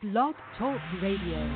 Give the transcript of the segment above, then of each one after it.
Blog Talk Radio.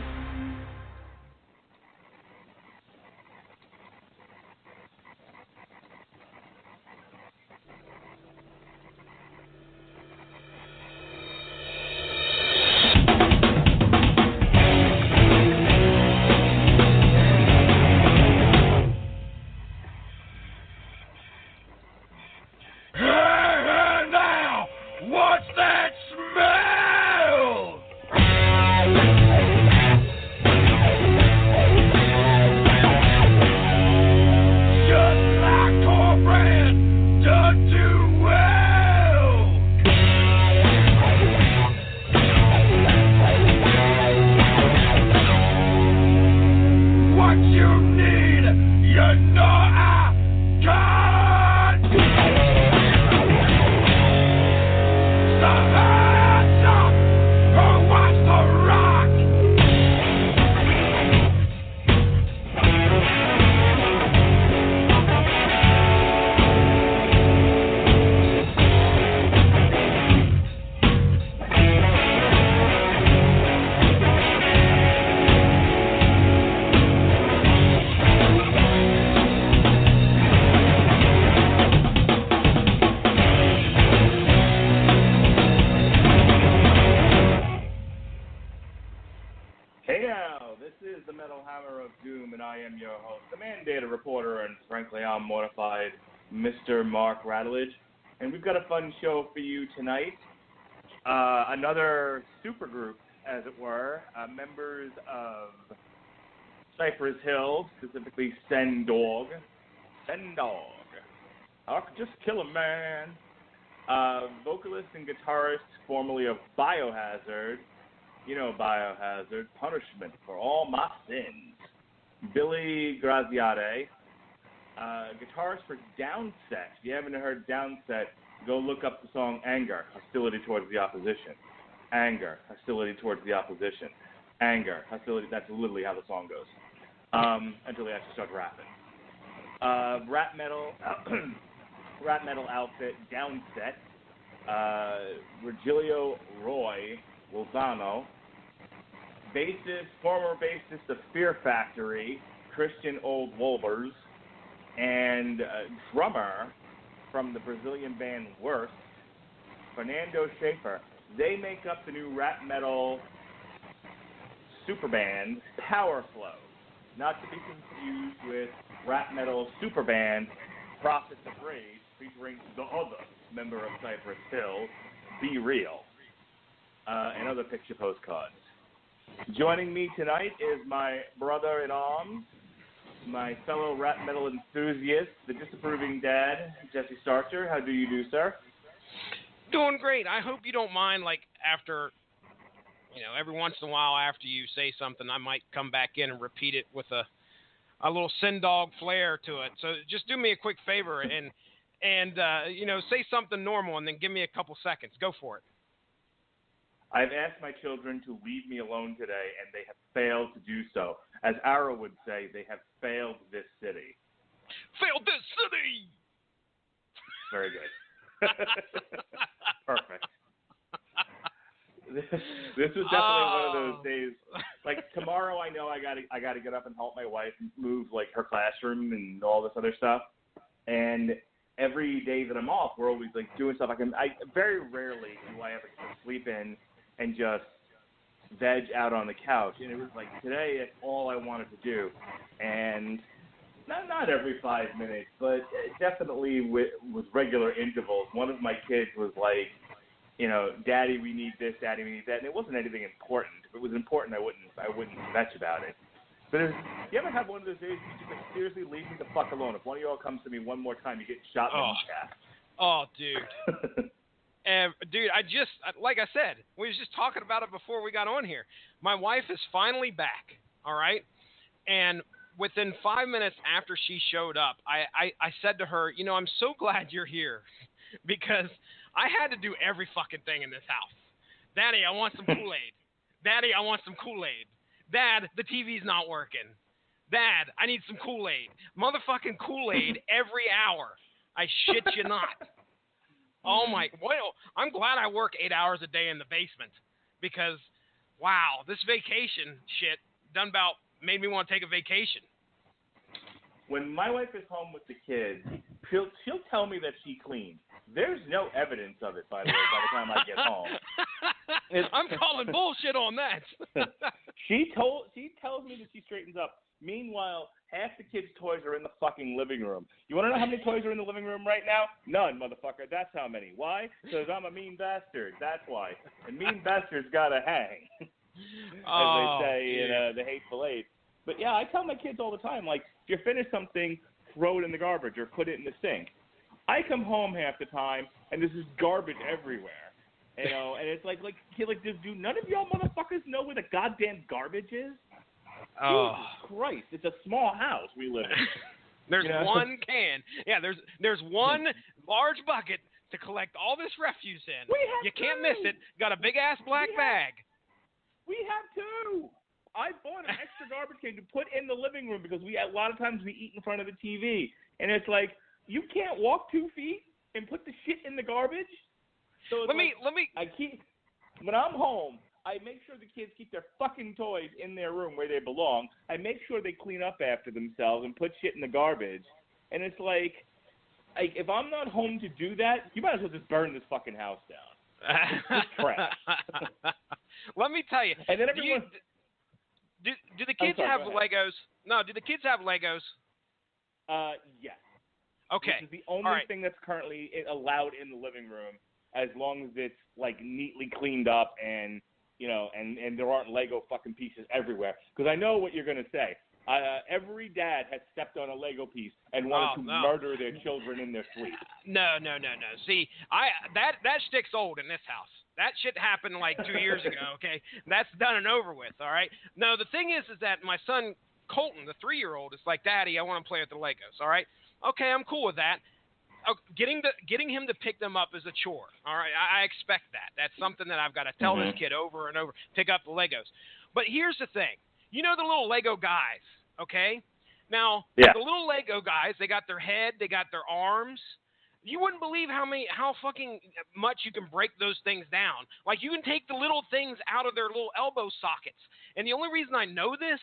And we've got a fun show for you tonight. Another supergroup, as it were, members of Cypress Hill, specifically Sen Dog. Sen Dog. I could just kill a man. Vocalist and guitarist, formerly of BIOHAZARD. You know BIOHAZARD. Punishment for all my sins. Billy Graziadei. Guitarist for Downset. If you haven't heard Downset, go look up the song Anger, Hostility Towards the Opposition. Anger, Hostility Towards the Opposition. Anger, Hostility, that's literally how the song goes. Until they actually start rapping. Rap metal outfit, Downset. Rogelio Lozano. Bassist, former bassist of Fear Factory, Christian Olde Wolbers. And drummer from the Brazilian band Worst, Fernando Schaefer. They make up the new rap metal super band Powerflo, not to be confused with rap metal super band Prophets of Rage, featuring the other member of Cypress Hill, Be Real, and other picture postcards. Joining me tonight is my brother-in-arms, my fellow rap metal enthusiast, the disapproving dad, Jesse Starcher. How do you do, sir? Doing great. I hope you don't mind, like, after, every once in a while after you say something, I might come back in and repeat it with a little Sen Dog flair to it. So just do me a quick favor and say something normal and then give me a couple seconds. Go for it. I've asked my children to leave me alone today, and they have failed to do so. As Ara would say, they have failed this city. Failed this city! Very good. Perfect. This was definitely one of those days. Like, tomorrow I know I gotta get up and help my wife move, like, her classroom and all this other stuff. And every day that I'm off, we're always, like, doing stuff. I very rarely do I ever get to sleep in and just veg out on the couch. And it was like today, it's all I wanted to do. And not every 5 minutes, but definitely with regular intervals. One of my kids was like, Daddy, we need this, Daddy, we need that. And it wasn't anything important. If it was important, I wouldn't vetch about it. But you ever have one of those days you just, like, seriously leave me the fuck alone? If one of y'all comes to me one more time, you get shot in the calf. Oh, dude. Dude, like I said, we was just talking about it before we got on here. My wife is finally back, all right? And within 5 minutes after she showed up, I said to her, I'm so glad you're here because I had to do every fucking thing in this house. Daddy, I want some Kool-Aid. Daddy, I want some Kool-Aid. Dad, the TV's not working. Dad, I need some Kool-Aid. Motherfucking Kool-Aid every hour. I shit you not. Oh my, well, I'm glad I work 8 hours a day in the basement because wow, this vacation shit done about made me want to take a vacation. When my wife is home with the kids, she'll tell me that she cleaned. There's no evidence of it, by the way, by the time I get home. I'm calling bullshit on that. She tells me that she straightens up. Meanwhile, half the kids' toys are in the fucking living room. You want to know how many toys are in the living room right now? None, motherfucker. That's how many. Why? Because I'm a mean bastard. That's why. And mean bastards gotta hang, as they say in The Hateful Eight. But yeah, I tell my kids all the time, like, if you finish something, throw it in the garbage or put it in the sink. I come home half the time and there's just garbage everywhere, you know. And it's like, do none of y'all motherfuckers know where the goddamn garbage is? Oh. Jesus Christ! It's a small house we live in. There's one can. Yeah, there's one large bucket to collect all this refuse in. You can't miss it. Got a big ass black bag. We have two. I bought an extra garbage can to put in the living room because a lot of times we eat in front of the TV, and it's like you can't walk 2 feet and put the shit in the garbage. So let me. When I'm home, I make sure the kids keep their fucking toys in their room where they belong. I make sure they clean up after themselves and put shit in the garbage. And it's like if I'm not home to do that, you might as well just burn this fucking house down. It's trash. Let me tell you. And then everyone. Do the kids have Legos? No, do the kids have Legos? Yes. Okay. This is the only thing that's currently allowed in the living room, as long as it's like neatly cleaned up and and there aren't Lego fucking pieces everywhere. Because I know what you're gonna say. Every dad has stepped on a Lego piece and wanted to murder their children in their sleep. No. See, that stick's old in this house. That shit happened like 2 years ago, okay? That's done and over with, all right? No, the thing is that my son, Colton, the 3-year-old, is like, Daddy, I want to play with the Legos, all right? Okay, I'm cool with that. Getting him to pick them up is a chore, all right? I expect that. That's something that I've got to tell this kid over and over, pick up the Legos. But here's the thing. You know the little Lego guys, okay? Now, the little Lego guys, they got their head, they got their arms. You wouldn't believe how fucking much you can break those things down. Like, you can take the little things out of their little elbow sockets. And the only reason I know this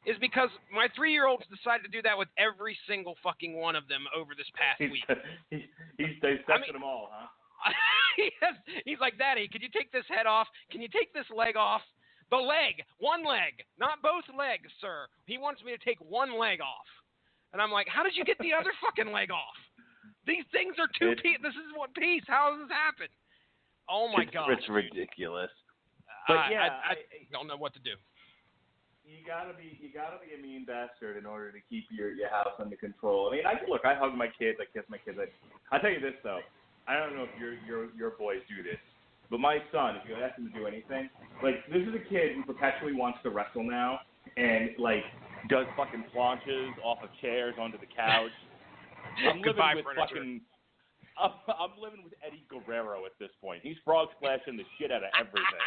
is because my 3-year-old's decided to do that with every single fucking one of them over this past week. He's dissected them all, huh? He's like, Daddy, could you take this head off? Can you take this leg off? The leg. One leg. Not both legs, sir. He wants me to take one leg off. And I'm like, how did you get the other fucking leg off? These things are two pieces. This is one piece. How does this happen? Oh my God! It's ridiculous. But I don't know what to do. You gotta be a mean bastard in order to keep your house under control. I mean, I hug my kids, I kiss my kids. I'll tell you this though. I don't know if your boys do this, but my son, if you ask him to do anything, like this is a kid who perpetually wants to wrestle now, and like does fucking planches off of chairs onto the couch. I'm living with Eddie Guerrero at this point. He's frog splashing the shit out of everything.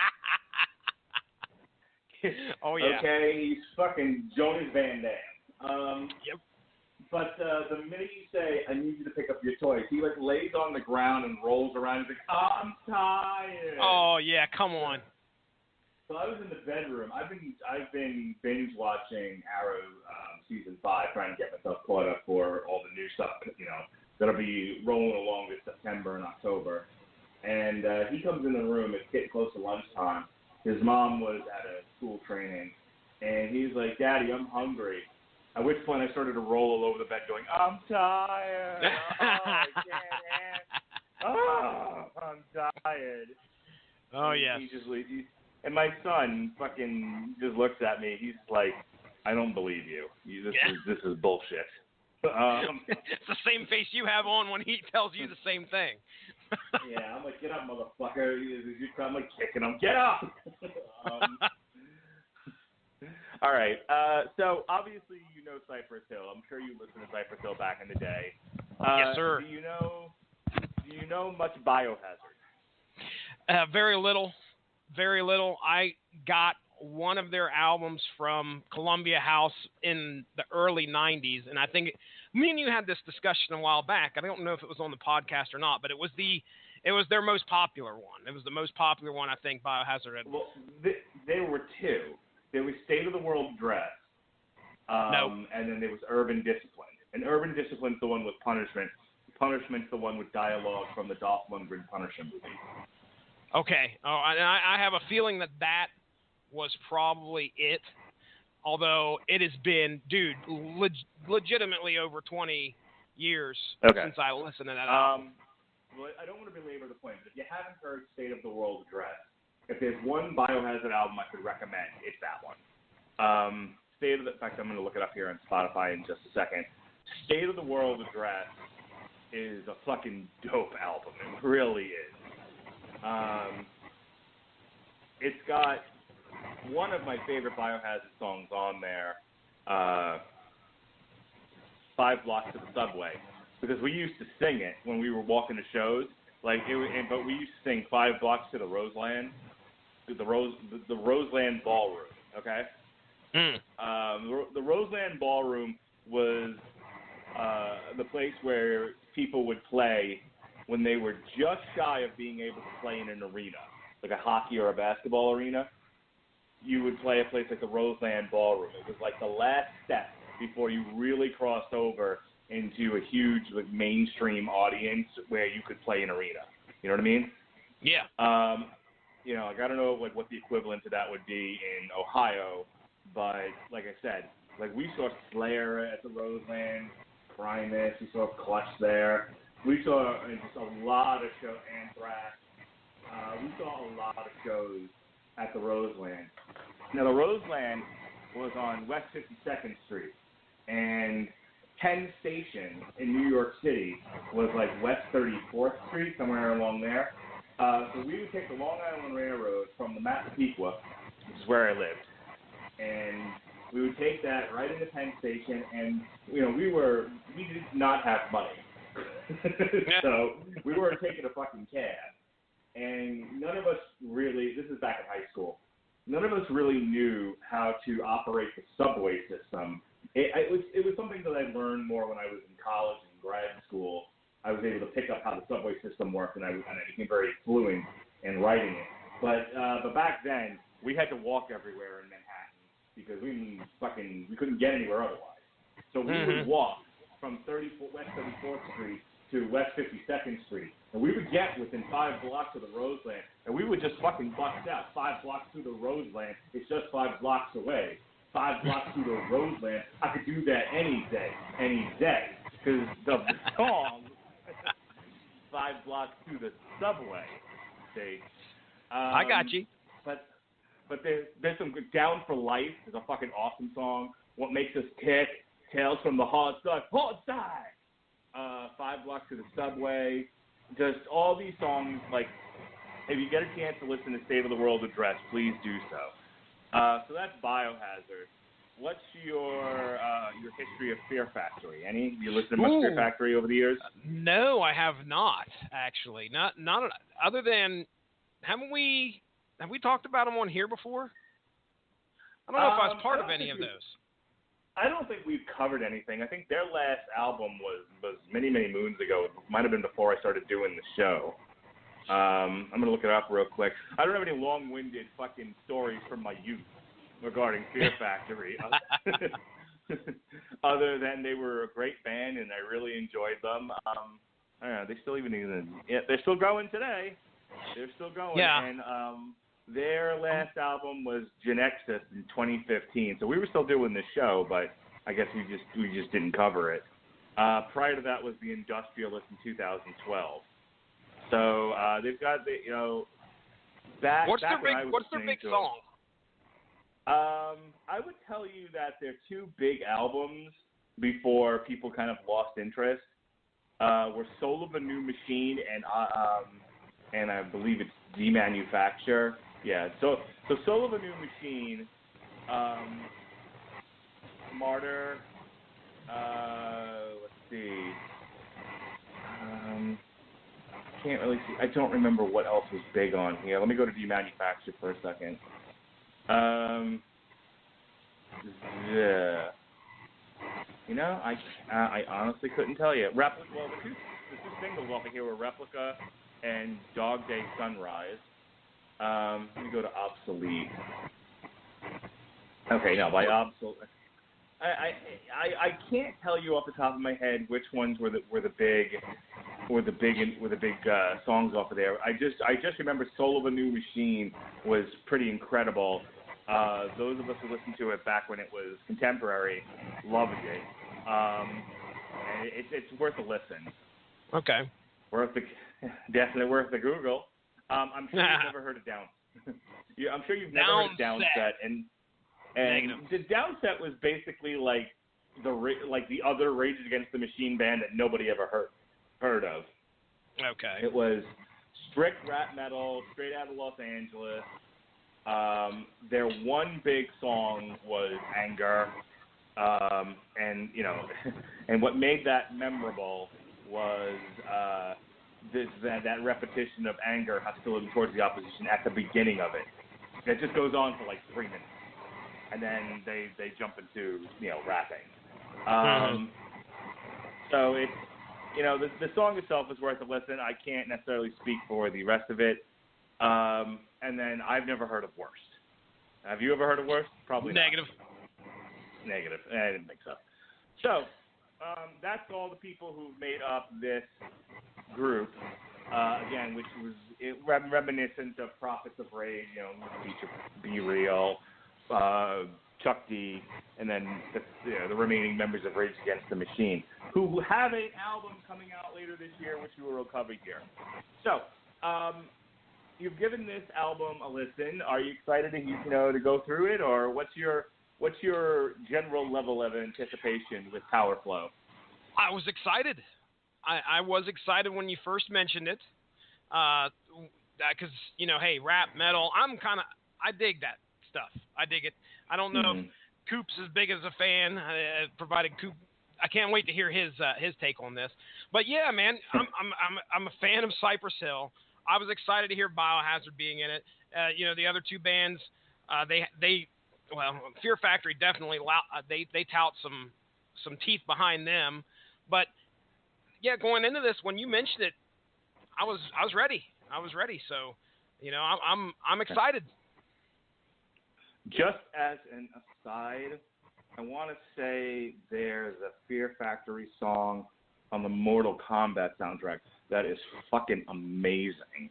Oh yeah. Okay, he's fucking Jonas Van Damme. Yep. But the minute you say, "I need you to pick up your toys," he like lays on the ground and rolls around. He's like, "I'm tired." Oh yeah, come on. So I was in the bedroom. I've been binge watching Arrow season 5, trying to get myself caught up for all the new stuff, that'll be rolling along this September and October. And he comes in the room. It's getting close to lunchtime. His mom was at a school training, and he's like, "Daddy, I'm hungry." At which point I started to roll all over the bed, going, "I'm tired. I'm tired." Oh yeah. He just leaves. And my son fucking just looks at me. He's like, "I don't believe you. This is bullshit." It's the same face you have on when he tells you the same thing. Yeah, I'm like, "Get up, motherfucker." I'm like kicking him. "Get up." All right. So obviously you know Cypress Hill. I'm sure you listened to Cypress Hill back in the day. Yes, sir. Do you know much Biohazard? Very little. Very little. I got one of their albums from Columbia House in the early 90s, and I think me and you had this discussion a while back. I don't know if it was on the podcast or not, but it was their most popular one. It was the most popular one, I think, Biohazard. Well, there were two. There was State of the World Dress, and then there was Urban Discipline. And Urban Discipline's the one with Punishment. Punishment's the one with dialogue from the Dolph Lundgren Punisher movie. Okay. Oh, and I have a feeling that was probably it. Although it has been, dude, legitimately over 20 years since I listened to that album. Well, I don't want to belabor the point, but if you haven't heard State of the World Address, if there's one Biohazard album I could recommend, it's that one. In fact, I'm going to look it up here on Spotify in just a second. State of the World Address is a fucking dope album. It really is. It's got one of my favorite Biohazard songs on there, 5 Blocks to the Subway, because we used to sing it when we were walking to shows. But we used to sing 5 Blocks to the Roseland, the Roseland Ballroom. Okay. The Roseland Ballroom was the place where people would play when they were just shy of being able to play in an arena, like a hockey or a basketball arena. You would play a place like the Roseland Ballroom. It was like the last step before you really crossed over into a huge mainstream audience where you could play an arena. You know what I mean? Yeah. I don't know what the equivalent to that would be in Ohio, but like I said, we saw Slayer at the Roseland, Primus, we saw Clutch there. We saw just a lot of shows, Anthrax. We saw a lot of shows at the Roseland. Now, the Roseland was on West 52nd Street, and Penn Station in New York City was West 34th Street, somewhere along there. So we would take the Long Island Railroad from the Massapequa, which is where I lived, and we would take that right into Penn Station, and we did not have money. So we were taking a fucking cab, and none of us really, this is back in high school, none of us really knew how to operate the subway system. It was something that I learned more when I was in college and grad school. I was able to pick up how the subway system worked, and I became very fluent in writing it. But back then, we had to walk everywhere in Manhattan because we couldn't get anywhere otherwise. So we would walk from West 34th Street to West 52nd Street, and we would get within 5 blocks of the Roseland, and we would just fucking bust out 5 blocks through the Roseland. It's just 5 blocks away. 5 blocks through the Roseland. I could do that any day, because the song 5 blocks through the subway. See, I got you. But there's some good. Down for Life is a fucking awesome song. What Makes Us Tick, Tales from the Hard Side, 5 blocks to the subway. Just all these songs. If you get a chance to listen to State of the World Address, please do so. So that's Biohazard. What's your history of Fear Factory? You listened to much Fear Factory over the years? No, I have not actually. Not other than haven't we talked about them on here before? I don't know if I was part of any of those. I don't think we've covered anything. I think their last album was many, many moons ago. It might have been before I started doing the show. I'm going to look it up real quick. I don't have any long-winded fucking stories from my youth regarding Fear Factory. Other than they were a great band and I really enjoyed them. I don't know, they're still going today. They're still going. Yeah. And their last album was Genexus in 2015. So we were still doing this show, but I guess we just didn't cover it. Prior to that was The Industrialist in 2012. So they've got What's their big song? I would tell you that their 2 big albums before people kind of lost interest were Soul of a New Machine and I believe it's Demanufacture. Yeah. So Soul of a New Machine, Martyr. Let's see. Can't really see. I don't remember what else was big on here. Let me go to Demanufacture for a second. Yeah. I honestly couldn't tell you. Replica. Well, the two singles off of here were Replica and Dog Day Sunrise. Let me go to Obsolete. Okay, no, by absolutely. I can't tell you off the top of my head which ones were the big songs off of there. I just remember Soul of a New Machine was pretty incredible. Those of us who listened to it back when it was contemporary loved it. And it's worth a listen. Okay. Definitely worth the Google. I'm sure you've never heard of I'm sure you've never heard of Downset, and the Downset was basically like the other Rage Against the Machine band that nobody ever heard of. Okay. It was strict rap metal, straight out of Los Angeles. Their one big song was Anger, and and what made that memorable was that repetition of anger, hostility towards the opposition at the beginning of it. It just goes on for like 3 minutes, and then they jump into rapping. So it's the song itself is worth a listen. I can't necessarily speak for the rest of it. And then I've never heard of Worst. Have you ever heard of Worst? Probably Negative. Not. Negative. I didn't think so. So that's all the people who made up this group. Again, which was reminiscent of Prophets of Rage, feature Be Real, Chuck D, and then the remaining members of Rage Against the Machine, who have an album coming out later this year, which we will cover here. So, you've given this album a listen. Are you excited to go through it, or what's your general level of anticipation with Powerflo? I was excited. I was excited when you first mentioned it, because hey, rap metal. I dig that stuff. I dig it. I don't know if Coop's as big as a fan, provided Coop. I can't wait to hear his take on this. But yeah, man, I'm a fan of Cypress Hill. I was excited to hear Biohazard being in it. The other two bands, Fear Factory definitely they tout some teeth behind them. But yeah, going into this, when you mentioned it, I was ready. I was ready. So, I'm excited. Just as an aside, I want to say there's a Fear Factory song on the Mortal Kombat soundtrack that is fucking amazing.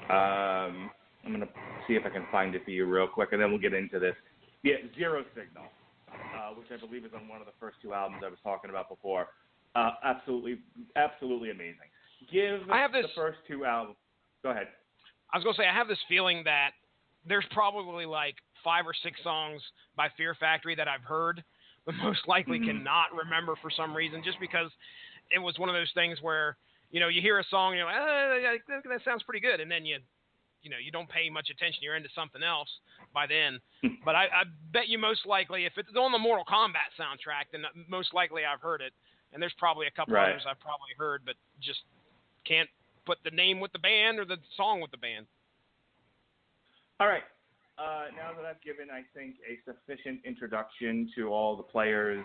I'm going to see if I can find it for you real quick, and then we'll get into this. Yeah, Zero Signal, which I believe is on one of the first two albums I was talking about before. Absolutely amazing. The first two albums. Go ahead. I was going to say, I have this feeling that there's probably like 5 or 6 songs by Fear Factory that I've heard, but most likely cannot remember for some reason, just because it was one of those things where, you hear a song, you're like, that sounds pretty good, and then you don't pay much attention. You're into something else by then. But I bet you most likely, if it's on the Mortal Kombat soundtrack, then most likely I've heard it. And there's probably a couple others I've probably heard, but just can't put the name with the band or the song with the band. All right. Now that I've given, I think, a sufficient introduction to all the players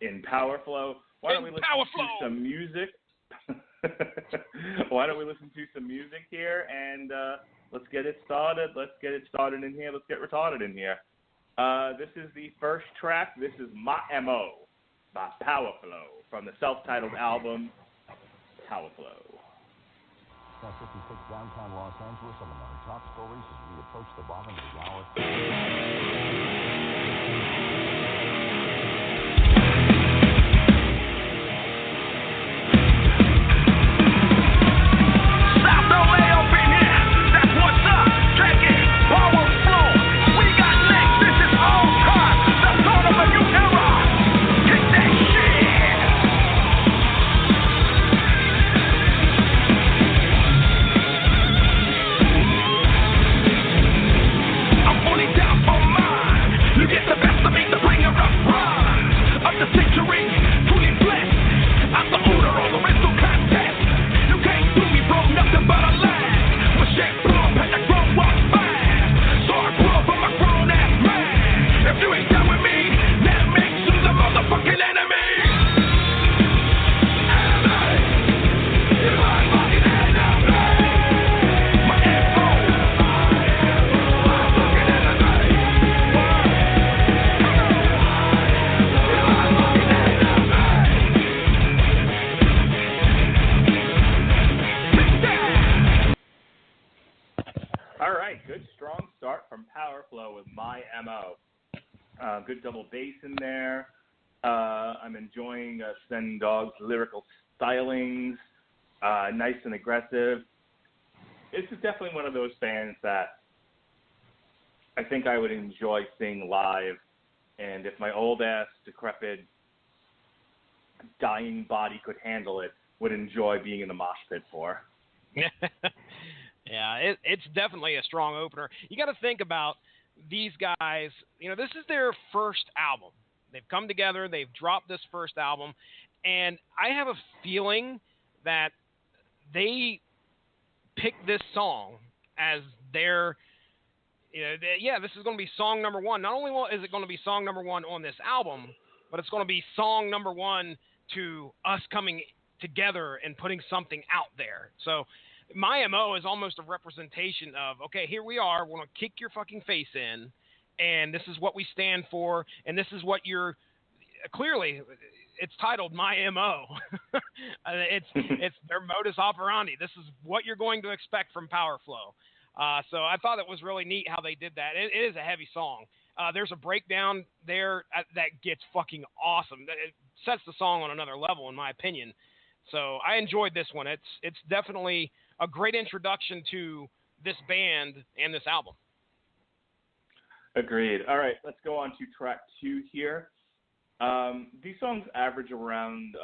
in Powerflo, why don't we listen to some music? Why don't we listen to some music here, and let's get it started. Let's get it started in here. Let's get retarded in here. This is the first track. This is My M.O. by Powerflo from the self-titled album, Powerflo. 56 downtown Los Angeles, some of our top stories as we approach the bottom of the hour. Get the best of me to bring her up. All right, good strong start from Powerflo with My M.O. Good double bass in there. I'm enjoying Sen Dog's lyrical stylings, nice and aggressive. This is definitely one of those bands that I think I would enjoy seeing live, and if my old-ass, decrepit, dying body could handle it, would enjoy being in the mosh pit for. Yeah, it's definitely a strong opener. You got to think about these guys. You know, this is their first album. They've come together. They've dropped this first album. And I have a feeling that they picked this song as their, this is going to be song number one. Not only is it going to be song number one on this album, but it's going to be song number one to us coming together and putting something out there. So My M.O. is almost a representation of, okay, here we are. We're going to kick your fucking face in, and this is what we stand for, and this is what you're clearly. It's titled My M.O. it's their modus operandi. This is what you're going to expect from Powerflo. So I thought it was really neat how they did that. It is a heavy song. There's a breakdown there that gets fucking awesome. It sets the song on another level, in my opinion. So I enjoyed this one. It's definitely a great introduction to this band and this album. Agreed. All right, let's go on to track 2 here. These songs average around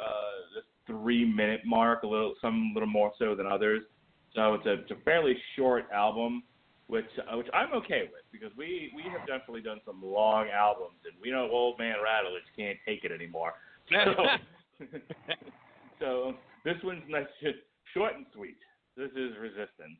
the 3-minute mark, some a little more so than others. So it's a fairly short album, which I'm okay with, because we have definitely done some long albums, and we know old man Rattledge can't take it anymore. So this one's nice, short and sweet. This is Resistance.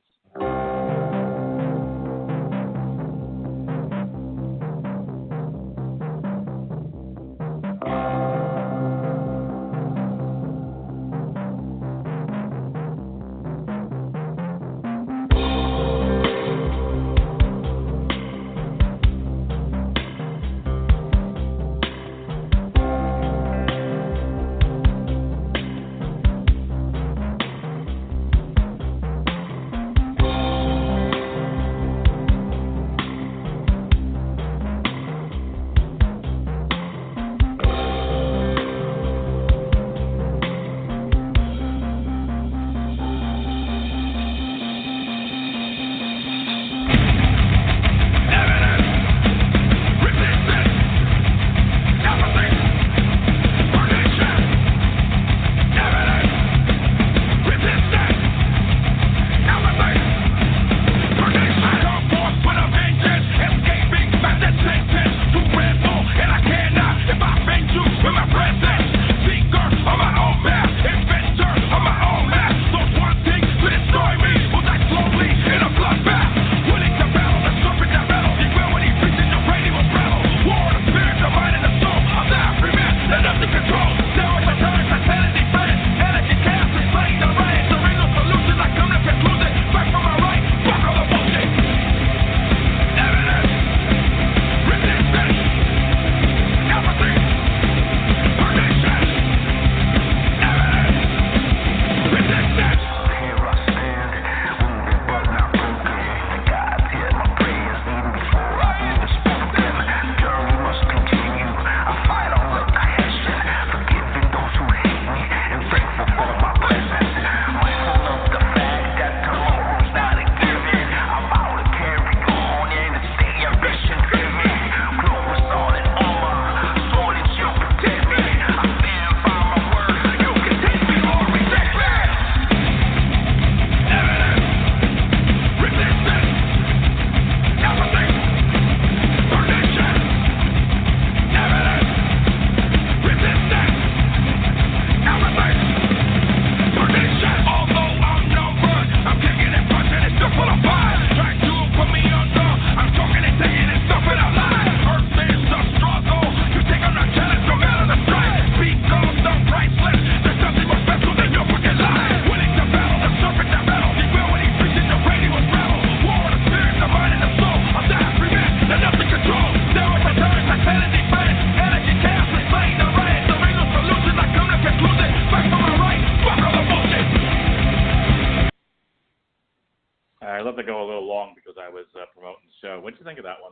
I let that go a little long because I was promoting the show. What did you think of that one?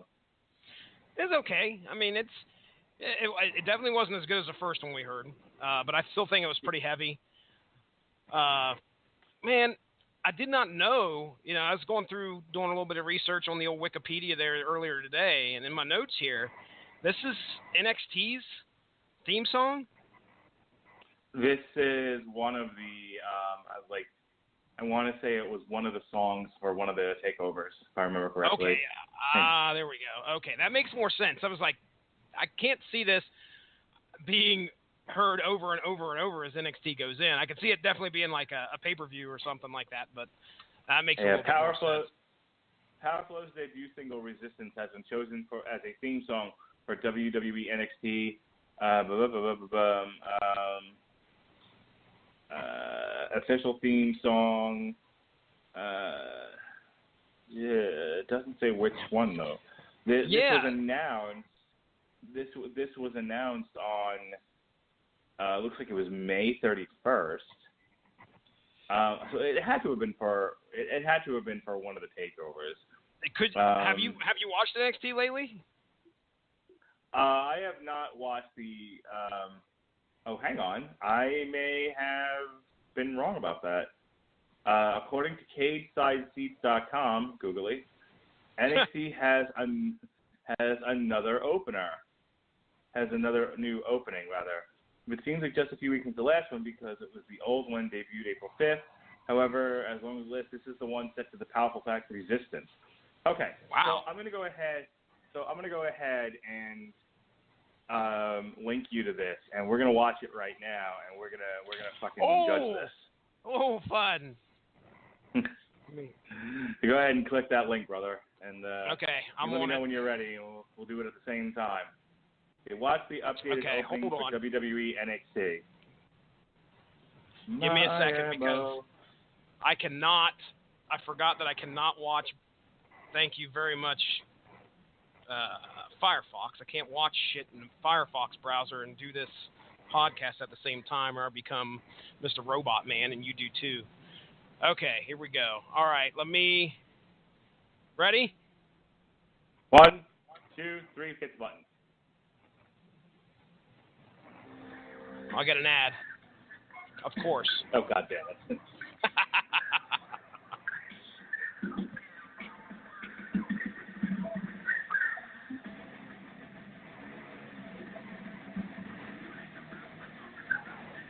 It's okay. I mean, it definitely wasn't as good as the first one we heard, but I still think it was pretty heavy. Man, I did not know. I was going through doing a little bit of research on the old Wikipedia there earlier today, and in my notes here, this is NXT's theme song. This is one of the I want to say it was one of the songs for one of the takeovers, if I remember correctly. Okay, there we go. Okay, that makes more sense. I was like, I can't see this being heard over and over and over as NXT goes in. I could see it definitely being like a pay-per-view or something like that, but that makes a little bit more sense. Powerflo's debut single, Resistance, has been chosen as a theme song for WWE NXT. Official theme song. It doesn't say which one though. This was announced. This was announced on. Looks like it was May 31st. So it had to have been for. It had to have been for one of the takeovers. Have you watched NXT lately? I have not watched the. Hang on. I may have been wrong about that. According to CageSideSeats.com, googly, NXT has another opener. Has another new opening, rather. It seems like just a few weeks into the last one because it was the old one debuted April 5th. However, as long as this is the one set to the powerful fact Resistance. Okay. Wow. So I'm going to go ahead and link you to this, and we're gonna watch it right now, and we're gonna fucking judge this. Oh, fun! Go ahead and click that link, brother, and okay, I'm let me on know it. when you're ready, and we'll do it at the same time. Okay, watch the updated opening for WWE NXT. Give me a second because I forgot that I cannot watch. Thank you very much. Firefox. I can't watch shit in the Firefox browser and do this podcast at the same time, or I become Mr. Robot Man, and you do too. Okay, here we go. All right, ready? 1, 2, 3, hit the button. I'll get an ad. Of course. Oh, God damn it.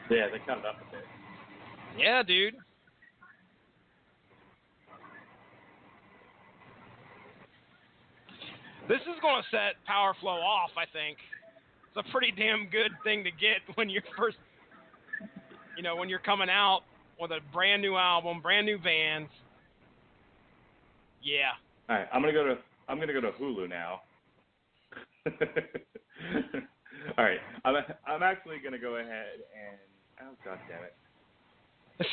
Yeah, they cut it up a bit. Yeah, dude. This is going to set Powerflo off, I think. It's a pretty damn good thing to get when you're first, when you're coming out with a brand new album, brand new bands. Yeah. All right, I'm gonna go to Hulu now. All right, I'm actually gonna go ahead and. Oh, God damn it. It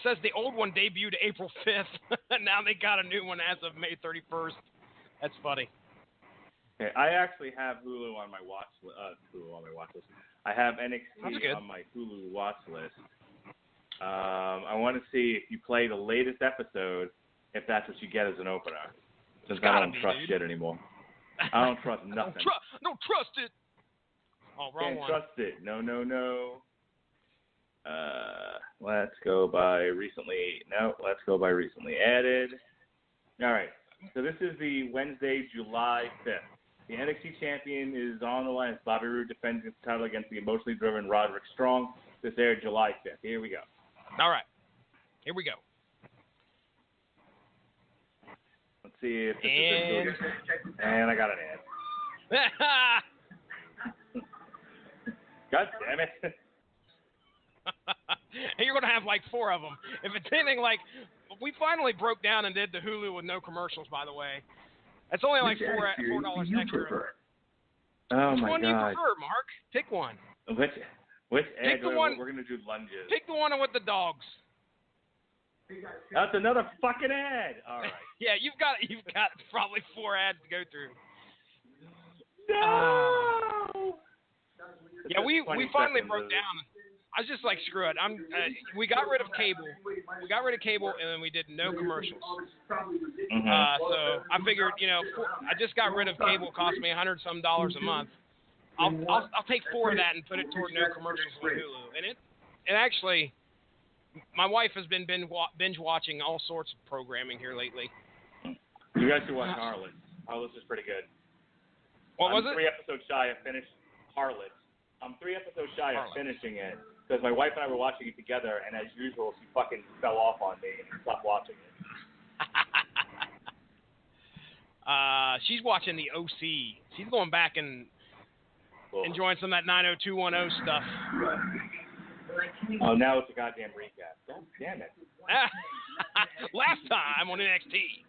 says the old one debuted April 5th. Now they got a new one as of May 31st. That's funny. Okay, I actually have Hulu on my watch list. I have NXT on my Hulu watch list. I want to see if you play the latest episode, if that's what you get as an opener. Since I don't trust shit anymore. I don't trust nothing. Don't trust it. Oh, wrong one. Can't trust it. No. Let's go by recently. No, let's go by recently added. All right. So this is the Wednesday, July 5th. The NXT champion is on the line. Bobby Roode defends his title against the emotionally driven Roderick Strong. This aired July 5th. Here we go. All right. Here we go. Let's see if this is good. And I got an ad. God damn it. You're going to have like 4 of them. If it's anything like, we finally broke down and did the Hulu with no commercials, by the way. It's only like $4 extra. Oh, which my one God. do you prefer, Mark? Pick one. Which ad? We're going to do lunges. Pick the one with the dogs. That's another fucking ad. All right. Yeah, you've got probably 4 ads to go through. No. Yeah, we finally broke down. I was just like, screw it. We got rid of cable. We got rid of cable, and then we did no commercials. So I figured, I just got rid of cable. It cost me $100-some a month. I'll take 4 of that and put it toward no commercials on Hulu. And it actually, my wife has been binge watching all sorts of programming here lately. You guys should watch Harlots. Harlots is pretty good. What was it? 3 episodes shy of finished Harlots. I'm 3 episodes shy of finishing it because my wife and I were watching it together, and as usual, she fucking fell off on me and stopped watching it. She's watching the OC. She's going back and enjoying some of that 90210 stuff. Oh, now it's a goddamn recap. God damn it. Last time on NXT.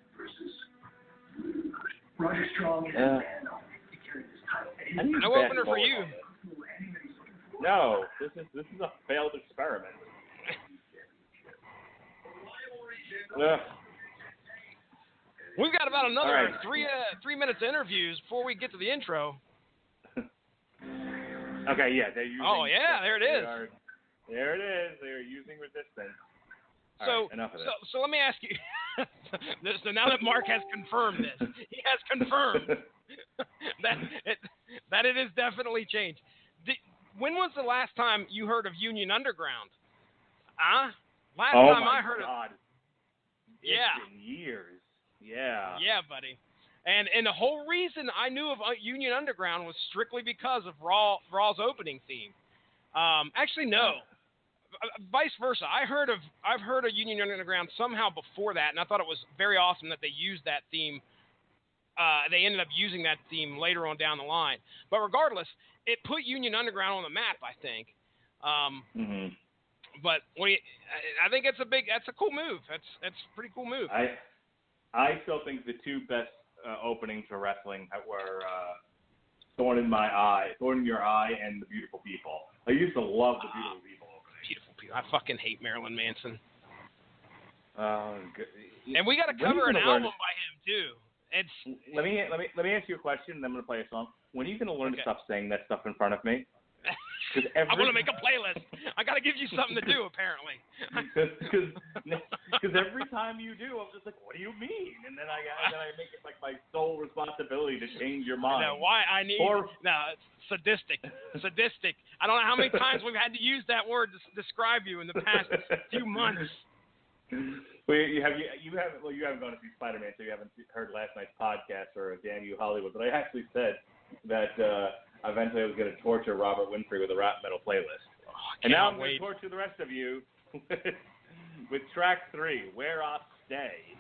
No opener for you. No, this is a failed experiment. We've got about another 3 minutes of interviews before we get to the intro. Okay, yeah, they're using. Oh yeah, there it is. There it is. They're using resistance. So, right, enough of this. So let me ask you. So now that Mark has confirmed this, he has confirmed that it has definitely changed. When was the last time you heard of Union Underground? Last time I heard of. It's been years. Yeah. Yeah, buddy. And the whole reason I knew of Union Underground was strictly because of Raw's opening theme. Actually, no. Vice versa. I've heard of Union Underground somehow before that, and I thought it was very awesome that they used that theme. They ended up using that theme later on down the line. But regardless, it put Union Underground on the map, I think. But I think that's a cool move. That's a pretty cool move. I still think the 2 best openings for wrestling were Thorn in Your Eye, and The Beautiful People. I used to love The Beautiful People. Beautiful People. I fucking hate Marilyn Manson. Good. And we got to cover an album by him too. Let me ask you a question, and then I'm gonna play a song. When are you gonna learn to stop saying that stuff in front of me? I'm gonna make a playlist. I gotta give you something to do, apparently. Because every time you do, I'm just like, what do you mean? And then I make it like my sole responsibility to change your mind. No, why I need? It's sadistic. I don't know how many times we've had to use that word to describe you in the past few months. Well, you haven't gone to see Spider-Man, so you haven't heard last night's podcast or Damn You Hollywood. But I actually said that eventually I was going to torture Robert Winfrey with a rap metal playlist. And now I'm going to torture the rest of you with track 3, Where I Stay.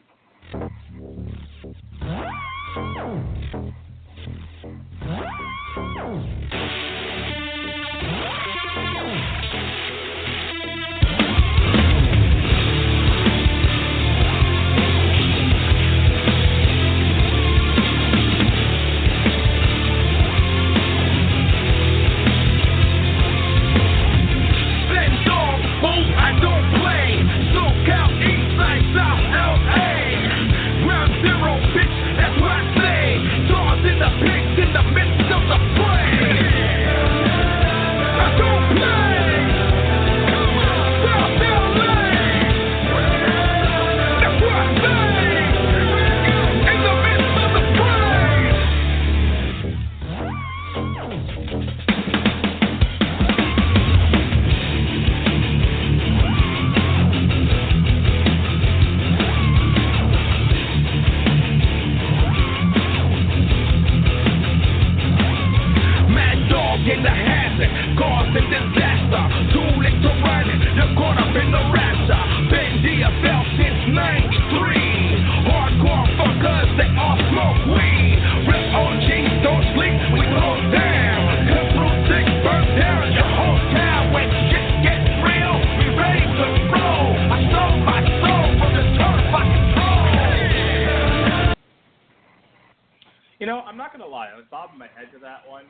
I'm not going to lie. I was bobbing my head to that one,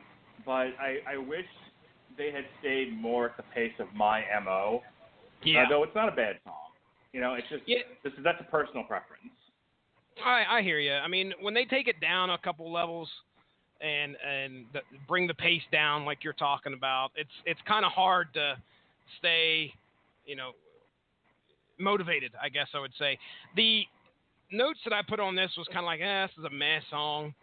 but I wish they had stayed more at the pace of my MO. Yeah. Though it's not a bad song. It's just that's a personal preference. I hear you. I mean, when they take it down a couple levels and bring the pace down like you're talking about, it's kind of hard to stay, motivated, I guess I would say. The notes that I put on this was kind of like, this is a meh song.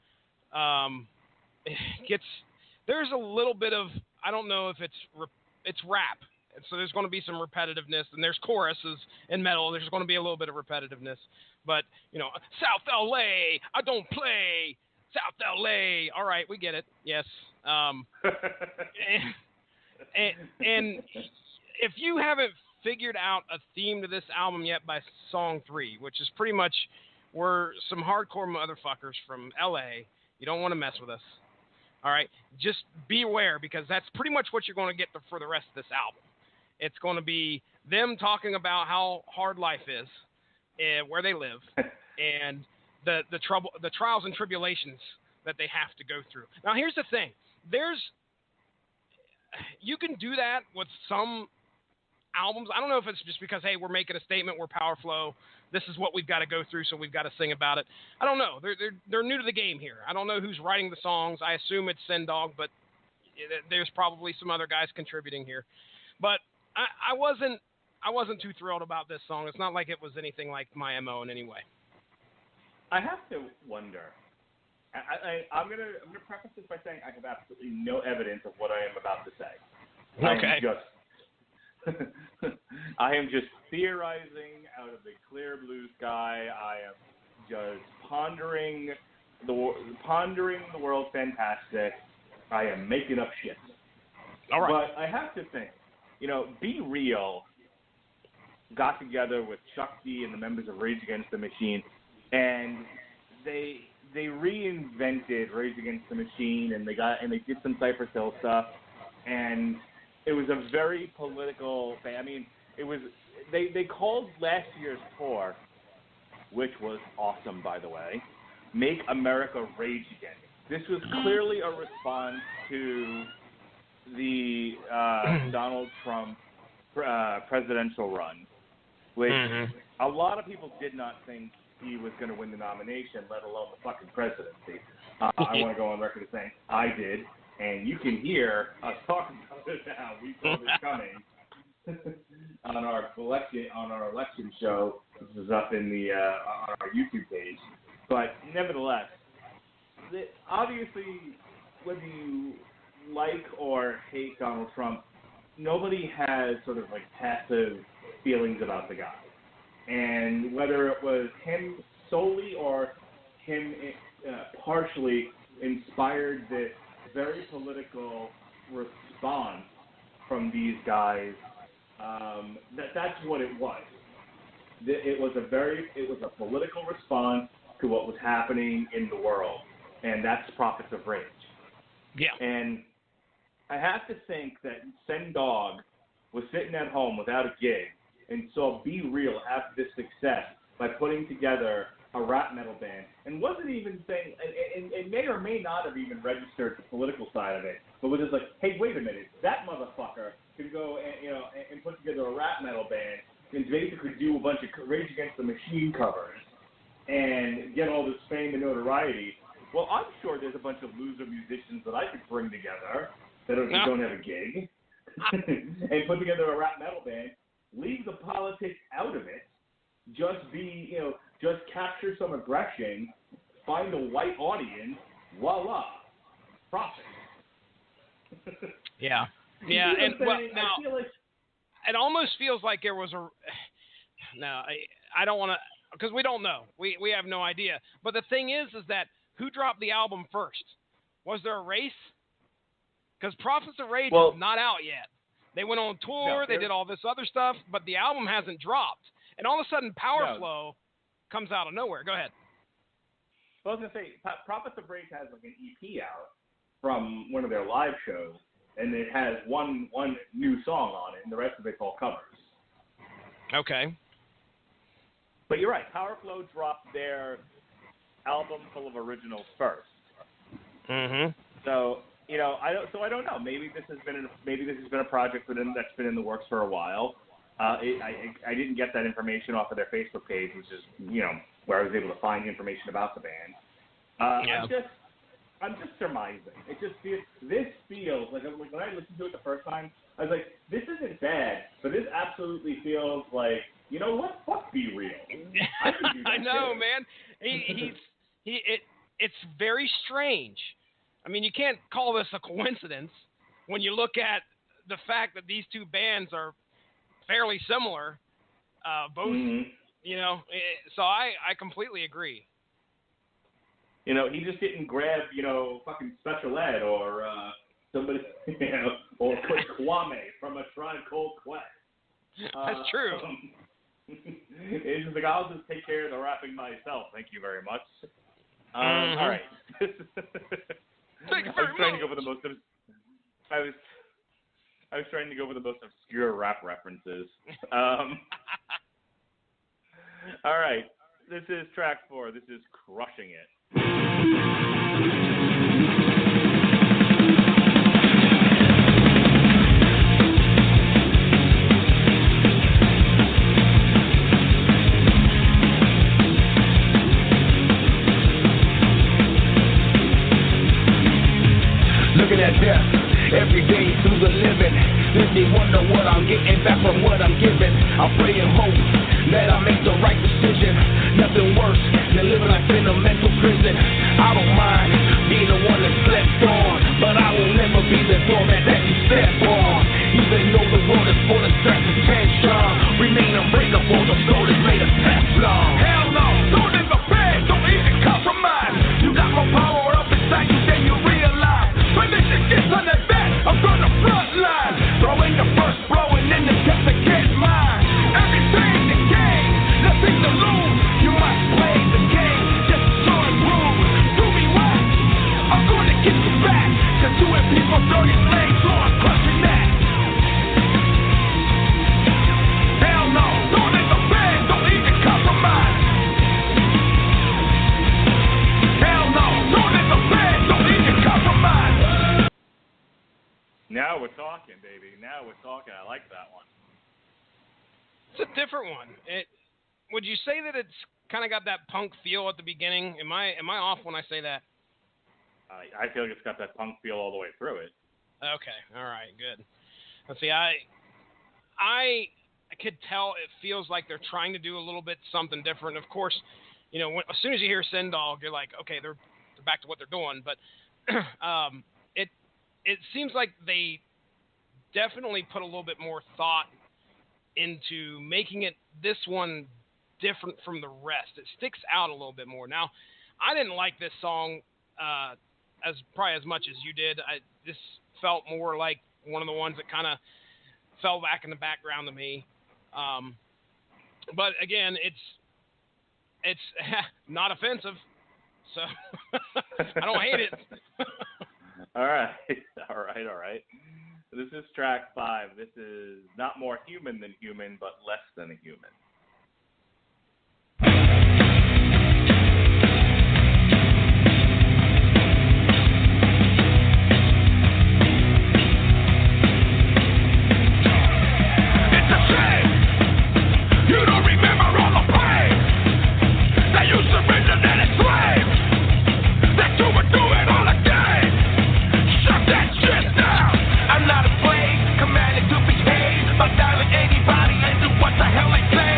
There's a little bit of, I don't know if it's rap. And so there's going to be some repetitiveness, and there's choruses in metal. There's going to be a little bit of repetitiveness. But, South LA, I don't play. South LA. All right, we get it. Yes. And if you haven't figured out a theme to this album yet by song 3, which is pretty much we're some hardcore motherfuckers from LA, you don't want to mess with us. All right, just be aware, because that's pretty much what you're going to get for the rest of this album. It's going to be them talking about how hard life is, where they live, and the trials and tribulations that they have to go through. Now, here's the thing: you can do that with some albums. I don't know if it's just because, hey, we're making a statement, we're Powerflo, this is what we've got to go through, so we've got to sing about it. I don't know. They're new to the game here. I don't know who's writing the songs. I assume it's Sen Dog, but there's probably some other guys contributing here. But I wasn't too thrilled about this song. It's not like it was anything like my MO in any way. I have to wonder. I'm gonna preface this by saying I have absolutely no evidence of what I am about to say. Okay. I am just theorizing out of the clear blue sky. I am just pondering the world fantastic. I am making up shit. All right. But I have to think, Be Real got together with Chuck D and the members of Rage Against the Machine, and they reinvented Rage Against the Machine, and they did some Cypress Hill stuff, and it was a very political thing. I mean, it was they called last year's tour, which was awesome, by the way, Make America Rage Again. This was clearly a response to the Donald Trump presidential run, which a lot of people did not think he was going to win the nomination, let alone the fucking presidency. I want to go on record as saying I did, and you can hear us talking about it now. We saw this coming on our election show. This is up in the on our YouTube page, but nevertheless, obviously, whether you like or hate Donald Trump, nobody has sort of like passive feelings about the guy. And whether it was him solely or him partially inspired this very political response from these guys, that's what it was. It was a political response to what was happening in the world, and that's Prophets of Rage. Yeah. And I have to think that Sen Dog was sitting at home without a gig and saw Be Real have this success by putting together a rap metal band, and wasn't even saying, and may or may not have even registered the political side of it, but was just like, hey, wait a minute, that motherfucker can go and put together a rap metal band and basically do a bunch of Rage Against the Machine covers and get all this fame and notoriety. Well, I'm sure there's a bunch of loser musicians that I could bring together that don't have a gig and put together a rap metal band, leave the politics out of it, just capture some aggression, find a white audience, voila, profit. Yeah. Yeah, and well, now, I feel like it almost feels like there was a. No, I don't want to, because we don't know. We have no idea. But the thing is that who dropped the album first? Was there a race? Because Prophets of Rage is not out yet. They went on tour, they did all this other stuff, but the album hasn't dropped. And all of a sudden, Powerflo comes out of nowhere. Go ahead. Well, I was going to say, Prophets of Rage has like an EP out from one of their live shows, and it has one new song on it, and the rest of it's all covers. Okay. But you're right. Powerflo dropped their album full of originals first. Mm-hmm. So I don't know. Maybe this has been a project that's been in the works for a while. I didn't get that information off of their Facebook page, which is where I was able to find information about the band. I'm just surmising. It just feels, this feels like when I listened to it the first time, I was like, this isn't bad, but this absolutely feels like, you know what? Fuck Be Real. I can do that I know, too. man. It's very strange. I mean, you can't call this a coincidence when you look at the fact that these two bands are fairly similar, both, you know. So I completely agree. You know, he just didn't grab, you know, fucking Special Ed or somebody, you know, or Kwame from A Tribe Called Quest. That's true. It's just like, I'll just take care of the rapping myself. Thank you very much. Mm-hmm. All right. Thank you very much. I was trying to go for the most obscure rap references. All right. This is track 4. This is Crushing It. Looking at death every day through the living. Makes me wonder what I'm getting back from what I'm giving. I pray and hope that I make the right decision. Nothing worse than living life in a mental prison. I don't mind being the one that slept on, but I will never be the doormat that you step on. Even though the world is full of stress and tension, remain unbreakable, the soul is made of Teflon. Hell no, don't ever beg, don't even compromise. You got more power up inside you than you realize. When this shit gets on the back, I'm from the front line. Throwing the first blow and then the test to get mine. Everything the game, nothing to lose. You must play the game, just so improve. Do me right, I'm going to get you back. Cause doing people dirty things, so I'm crushing that. Hell no, don't ever beg, don't even compromise. Hell no, don't ever beg, don't even compromise. Now we're talking, baby. Now we're talking. I like that one. It's a different one. Would you say that it's kind of got that punk feel at the beginning? Am I off when I say that? I feel like it's got that punk feel all the way through it. Okay. All right. Good. Let's see. I could tell it feels like they're trying to do a little bit something different. Of course, you know, as soon as you hear Sen Dog, you're like, okay, they're back to what they're doing. But it seems like they definitely put a little bit more thought into making it this one different from the rest. It sticks out a little bit more. Now, I didn't like this song probably as much as you did. This felt more like one of the ones that kind of fell back in the background to me. But again, it's not offensive, so I don't hate it. All right. This is track 5. This is not more human than human, but less than a human. It's a shame you don't remember all the pain that you surrendered and enslaved, that you were doing all again. Shut that shit down. I'm not afraid, commanded to behave by diving anybody into what the hell they say.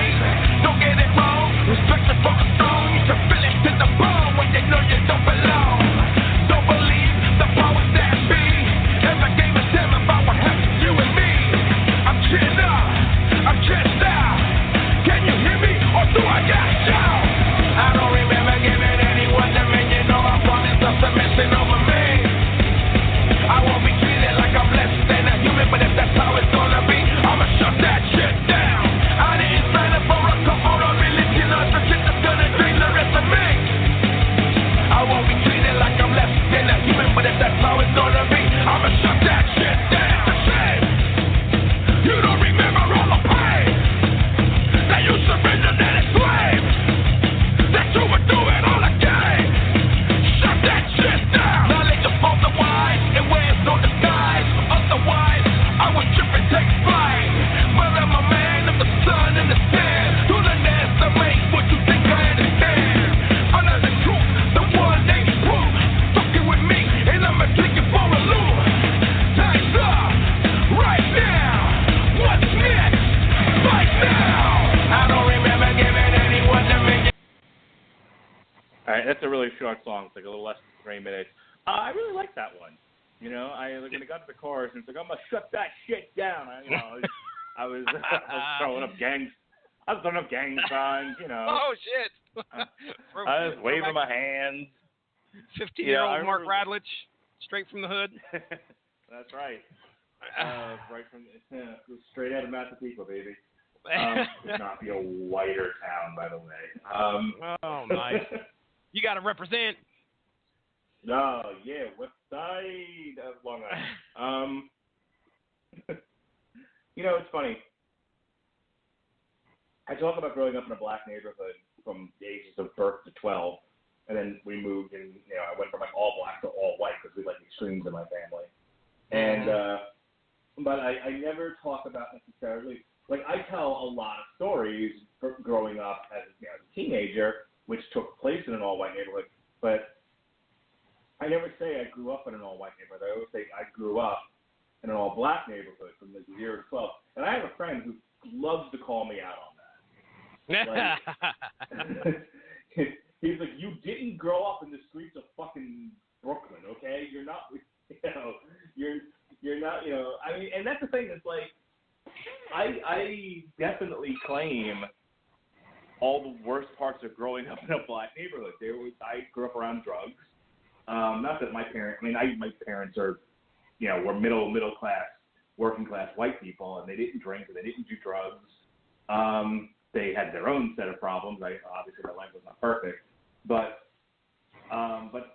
Don't get it wrong, respect the fucking stone. You can feel it to the bone when you know you don't belong. Don't believe the powers that be. Ever gave a damn about what happened to you and me. I'm chin up, I'm chest out. Can you hear me or do I got shout? I don't remember giving anyone dominion or a promise of submission over me. I won't be treated like I'm less than a human, but if that's how it's gonna be, I'ma shut that shit down. I didn't sign up for a cult or a religion or some shit that's gonna drain the rest of me. I won't be treated like I'm less than a human, but if that's how it's gonna be, I'ma shut that shit down. It's a shame you don't remember all the pain that you surrendered and enslaved, that you were doing all again. Shut that shit down. Knowledge of all the wise and wears no disguise. Otherwise, I would trip and take flight. But I'm a man of the sun and the sand. Do the dance to make what you think I understand. Under the truth, the one ain't proof. Fucking with me That's a really short song. It's like a little less than 3 minutes. I really like that one. You know, when it got to the chorus, and it's like, I'm gonna shut that shit down. I was throwing up gang signs. You know. Oh shit! I was waving my hands. 15-year-old Mark Radlich, straight from the hood. That's right. Right from straight out of Massapequa, baby. Could not be a whiter town, by the way. Oh, nice. You got to represent. Oh, yeah, West Side of Long Island. You know, it's funny. I talk about growing up in a black neighborhood from the ages of birth to 12, and then we moved, and I went from like all black to all white because we like extremes in my family. And but I never talk about necessarily, like I tell a lot of stories growing up as a teenager, which took place in an all-white neighborhood, but I never say I grew up in an all-white neighborhood. I always say I grew up in an all-black neighborhood from the 0 to 12. And I have a friend who loves to call me out on that. Like, he's like, you didn't grow up in the streets of fucking Brooklyn, okay? You're not, you're not, I mean, and that's the thing. It's like, I definitely claim all the worst parts of growing up in a black neighborhood. I grew up around drugs. Not that my parents are, were middle class, working class white people, and they didn't drink and they didn't do drugs. They had their own set of problems. Obviously, their life was not perfect, but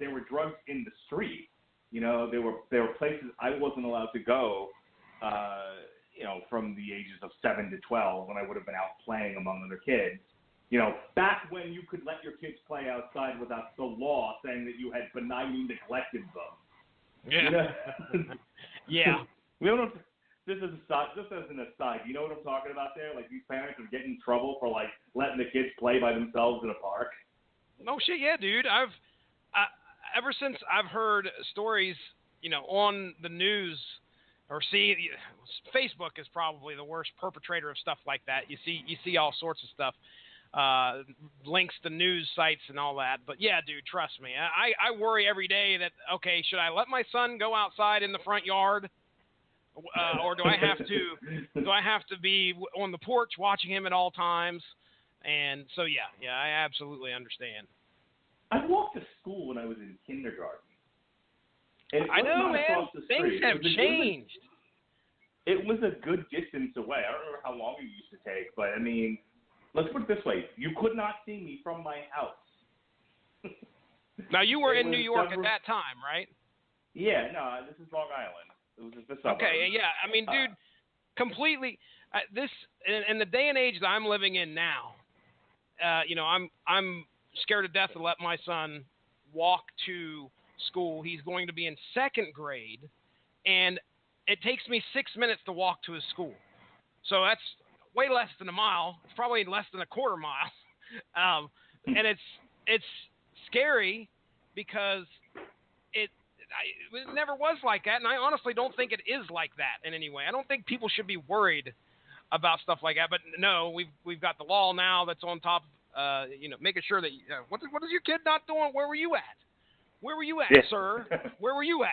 there were drugs in the street. There were places I wasn't allowed to go. From the ages of 7 to 12, when I would have been out playing among other kids. Back when you could let your kids play outside without the law saying that you had benignly neglected them. Yeah. Yeah. We don't. Just as an aside, you know what I'm talking about there? Like these parents are getting in trouble for like letting the kids play by themselves in a park. No shit, yeah, dude. Ever since I've heard stories, on the news. Or Facebook is probably the worst perpetrator of stuff like that. You see all sorts of stuff, links to news sites and all that. But yeah, dude, trust me, I worry every day that should I let my son go outside in the front yard, or do I have to be on the porch watching him at all times? And so yeah, I absolutely understand. I walked to school when I was in kindergarten. I know, man. Things have changed. It was a good distance away. I don't remember how long it used to take, but I mean, let's put it this way: you could not see me from my house. Now you were in New York at that time, right? Yeah, no, this is Long Island. It was just the suburbs. Okay, yeah. I mean, dude, completely. This in the day and age that I'm living in now, I'm scared to death to let my son walk to school. He's going to be in second grade, and it takes me 6 minutes to walk to his school. So that's way less than a mile. It's probably less than a quarter mile. And it's scary because it never was like that, and I honestly don't think it is like that in any way. I don't think people should be worried about stuff like that. But no, we've got the law now that's on top, making sure that what is your kid not doing? Where were you at? Where were you at, sir? Where were you at?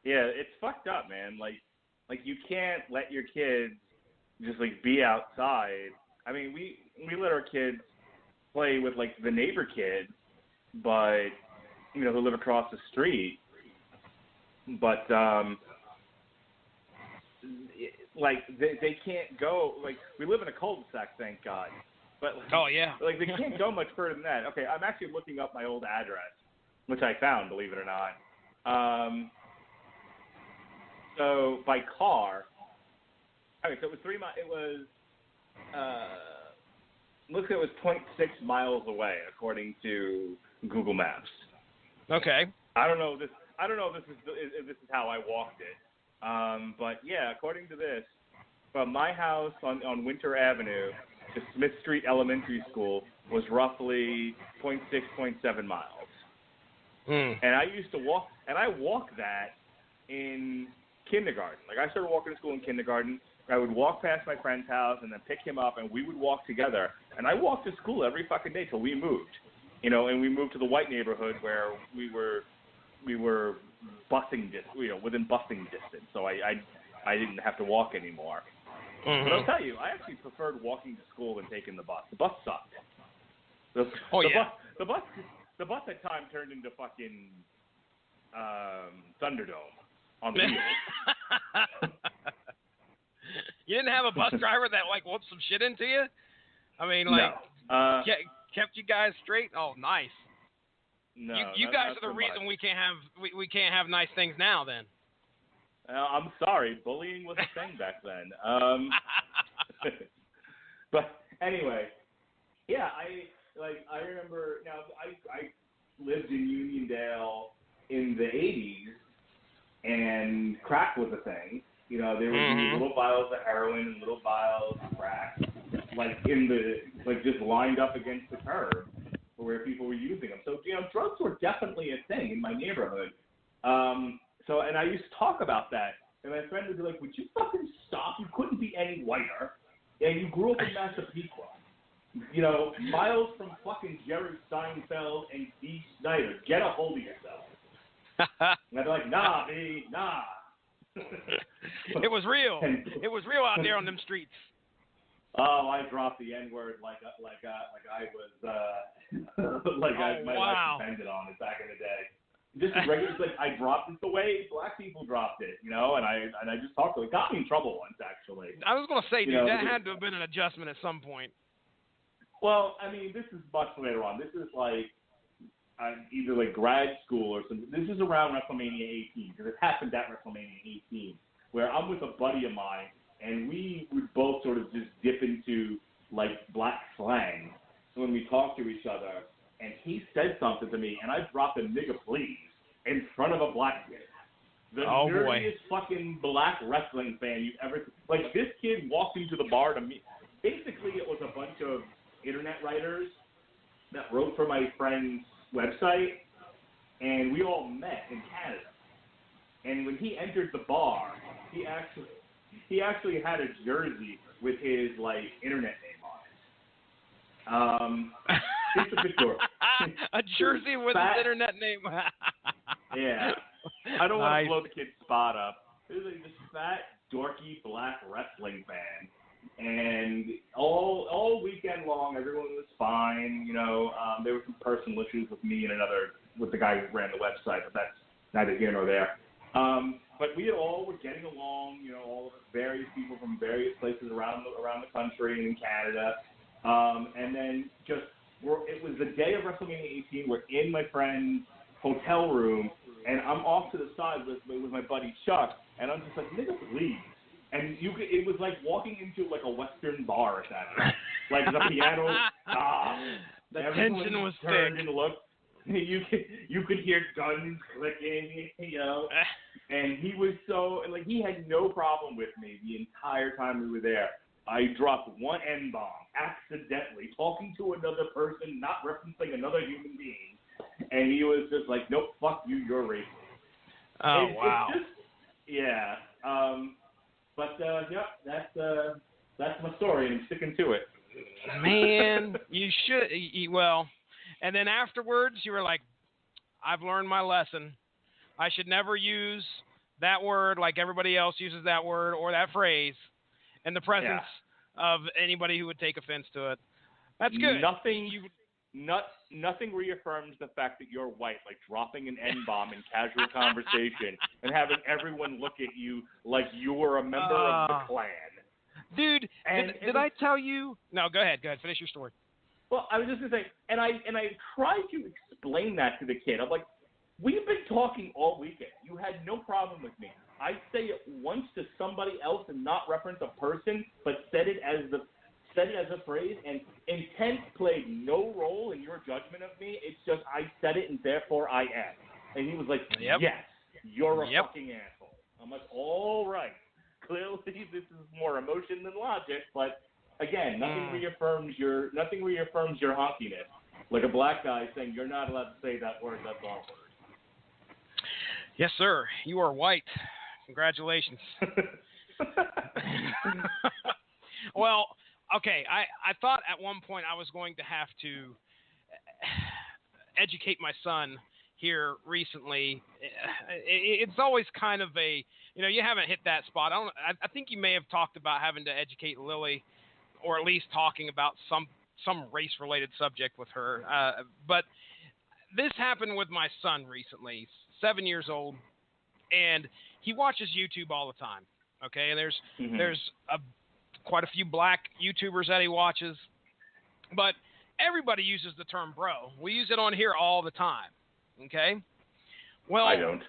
Yeah, it's fucked up, man. Like you can't let your kids just like be outside. I mean, we let our kids play with like the neighbor kids, but who live across the street. But like they can't go. Like we live in a cul-de-sac, thank God. But oh yeah, like they can't go much further than that. Okay, I'm actually looking up my old address, which I found, believe it or not. So by car, okay, so it was 3 miles. It was, looks like it was 0.6 miles away, according to Google Maps. Okay. I don't know if this is how I walked it. But yeah, according to this, from my house on Winter Avenue to Smith Street Elementary School was roughly 0.6, 0.7 miles. And I used to walk, and I walked that in kindergarten. Like I started walking to school in kindergarten. I would walk past my friend's house and then pick him up, and we would walk together. And I walked to school every fucking day till we moved. you know, and we moved to the white neighborhood where we were within busing distance, so I didn't have to walk anymore. Mm-hmm. But I'll tell you, I actually preferred walking to school than taking the bus. The bus sucked. The bus at times turned into fucking Thunderdome on the wheels. You didn't have a bus driver that like whooped some shit into you? I mean, like, no. kept you guys straight? Oh, nice. No, you guys are the reason we can't have nice things now. Then. I'm sorry, bullying was a thing back then. But anyway, yeah, I remember. Now I lived in Uniondale in the '80s, and crack was a thing. You know, there would be little vials of heroin and little vials of crack, just lined up against the curb where people were using them. So, you know, drugs were definitely a thing in my neighborhood. And I used to talk about that. And my friend would be like, would you fucking stop? You couldn't be any whiter. And you grew up in Massapequa. You know, miles from fucking Jerry Seinfeld and Dee Snider. Get a hold of yourself. And I'd be like, nah, B, nah. It was real. It was real out there on them streets. Oh, I dropped the N-word like I was my life depended on it back in the day. Just regular, like I dropped it the way black people dropped it, you know, and I just talked to it. It got me in trouble once, actually. I was gonna say, dude, that had to have been an adjustment at some point. Well, I mean, this is much later on. This is like either like grad school or something. This is around WrestleMania 18 because it happened at WrestleMania 18, where I'm with a buddy of mine. And we would both sort of just dip into, like, black slang when we talk to each other. And he said something to me, and I dropped a nigga please in front of a black kid. The nerdiest fucking black wrestling fan you've ever – like, this kid walked into the bar to me. Basically, it was a bunch of internet writers that wrote for my friend's website, and we all met in Canada. And when he entered the bar, he actually had a jersey with his, like, internet name on it. It's a good story. A jersey with his internet name. Yeah. I don't want to blow the kid's spot up. It was like this fat, dorky, black wrestling fan. And all weekend long, everyone was fine. You know, there were some personal issues with me and with the guy who ran the website, but that's neither here nor there. But we all were getting along, you know, all of us, various people from various places around the country and in Canada. And then it was the day of WrestleMania 18. We're in my friend's hotel room, and I'm off to the side with my buddy Chuck, and I'm just like, nigga, please. And it was like walking into like a Western bar at that time. Like the piano stopped. The tension was turned thick. and looked. You could hear guns clicking, you know. And he was he had no problem with me the entire time we were there. I dropped one N-bomb accidentally, talking to another person, not referencing another human being. And he was just like, nope, fuck you, you're racist. Oh, wow. It's just, yeah. That's my story, and I'm sticking to it. Man, you should. Well, and then afterwards, you were like, I've learned my lesson. I should never use that word like everybody else uses that word or that phrase in the presence of anybody who would take offense to it. That's good. Nothing reaffirms the fact that you're white, like dropping an N-bomb in casual conversation and having everyone look at you like you were a member of the Klan. Dude, did I tell you? No, go ahead. Finish your story. Well, I was just going to say, and I tried to explain that to the kid. I'm like, we've been talking all weekend. You had no problem with me. I say it once to somebody else and not reference a person, but said it as a phrase, and intent played no role in your judgment of me. It's just I said it, and therefore I am. And he was like, yes, you're a fucking asshole. I'm like, all right. Clearly, this is more emotion than logic, but again, nothing reaffirms your honkiness. Like a black guy saying you're not allowed to say that word, that's our word. Yes, sir. You are white. Congratulations. Well, okay. I thought at one point I was going to have to educate my son here recently. It's always kind of a, you haven't hit that spot. I think you may have talked about having to educate Lily, or at least talking about some race-related subject with her. But this happened with my son recently. He's 7 years old, and he watches YouTube all the time. Okay, and there's quite a few black YouTubers that he watches, but everybody uses the term bro. We use it on here all the time. Okay. Well, I don't.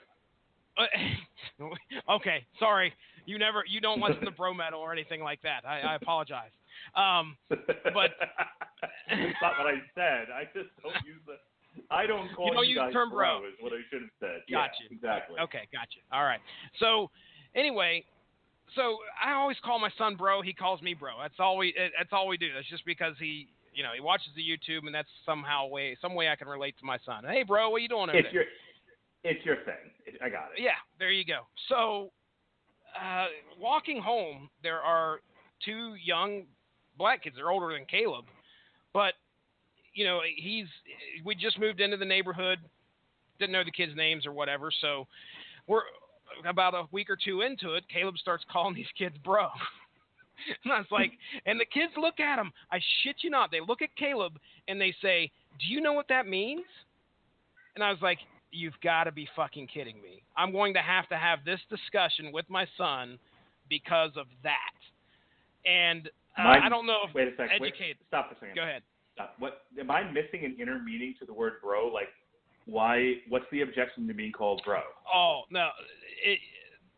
Okay, sorry. You don't listen to bro metal or anything like that. I apologize. But it's not what I said. I just don't use the. I don't call you guys term bro. Is what I should have said. Gotcha. Yeah, exactly. Okay, gotcha. All right. So anyway, I always call my son bro. He calls me bro. That's all we do. That's just because he watches the YouTube, and that's some way I can relate to my son. Hey, bro, what you doing over there? It's your thing. I got it. Yeah, there you go. So, walking home, there are two young black kids. They're older than Caleb, but we just moved into the neighborhood, didn't know the kids' names or whatever. So, we're about a week or two into it. Caleb starts calling these kids bro. And I was like, and the kids look at him. I shit you not. They look at Caleb and they say, "Do you know what that means?" And I was like, "You've got to be fucking kidding me. I'm going to have this discussion with my son because of that." And I don't know if wait a second. educated. Stop a second. Go ahead. What am I missing an inner meaning to the word bro? Like, why? What's the objection to being called bro? Oh no,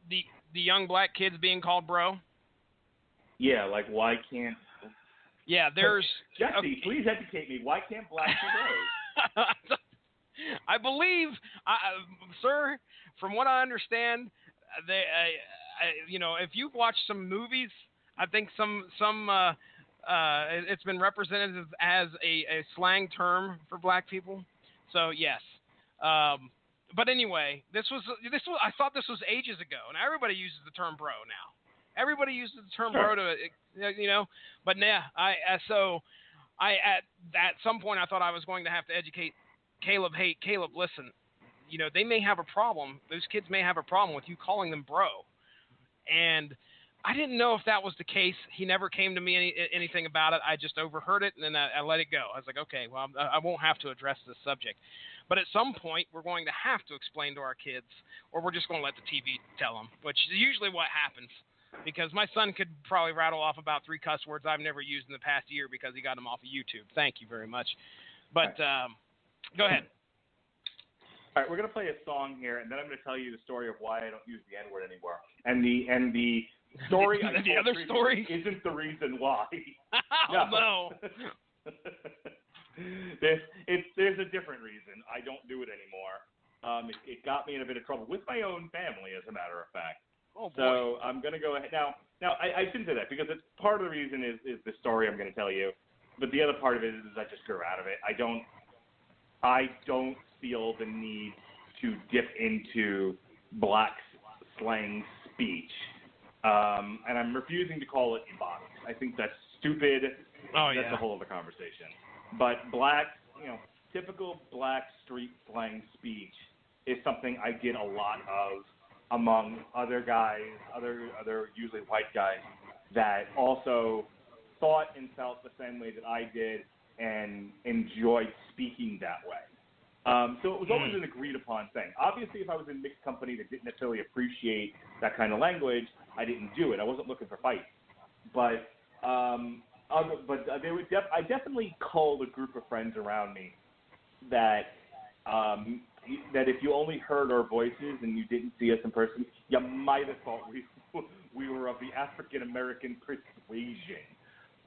the young black kids being called bro. Yeah, like why can't? Yeah, there's Jesse. Please educate me. Why can't blacks be bros? I believe, sir, from what I understand, if you've watched some movies, I think it's been represented as a slang term for black people. So yes, but anyway, this was. I thought this was ages ago, and everybody uses the term bro now. Everybody uses the term bro to, but yeah, at some point I thought I was going to have to educate Caleb. Hey, Caleb, listen, they may have a problem. Those kids may have a problem with you calling them bro. And I didn't know if that was the case. He never came to me anything about it. I just overheard it, and then I let it go. I was like, okay, well, I won't have to address this subject. But at some point, we're going to have to explain to our kids, or we're just going to let the TV tell them, which is usually what happens. Because my son could probably rattle off about 3 cuss words I've never used in the past year because he got them off of YouTube. Thank you very much. But go ahead. All right, we're going to play a song here, and then I'm going to tell you the story of why I don't use the N-word anymore. And the story the other story isn't the reason why. No. There's a different reason. I don't do it anymore. It got me in a bit of trouble with my own family, as a matter of fact. Oh, boy. So I'm going to go ahead. Now I shouldn't say that because it's part of the reason is the story I'm going to tell you. But the other part of it is I just grew out of it. I don't feel the need to dip into black slang speech. And I'm refusing to call it ebonics. I think that's stupid. Oh, that's a whole other conversation. But typical black street slang speech is something I get a lot of among other guys, other usually white guys, that also thought and felt the same way that I did and enjoyed speaking that way. So it was always an agreed upon thing. Obviously, if I was in mixed company that didn't necessarily appreciate that kind of language, I didn't do it. I wasn't looking for fights. But I definitely called a group of friends around me that that if you only heard our voices and you didn't see us in person, you might have thought we were of the African American persuasion.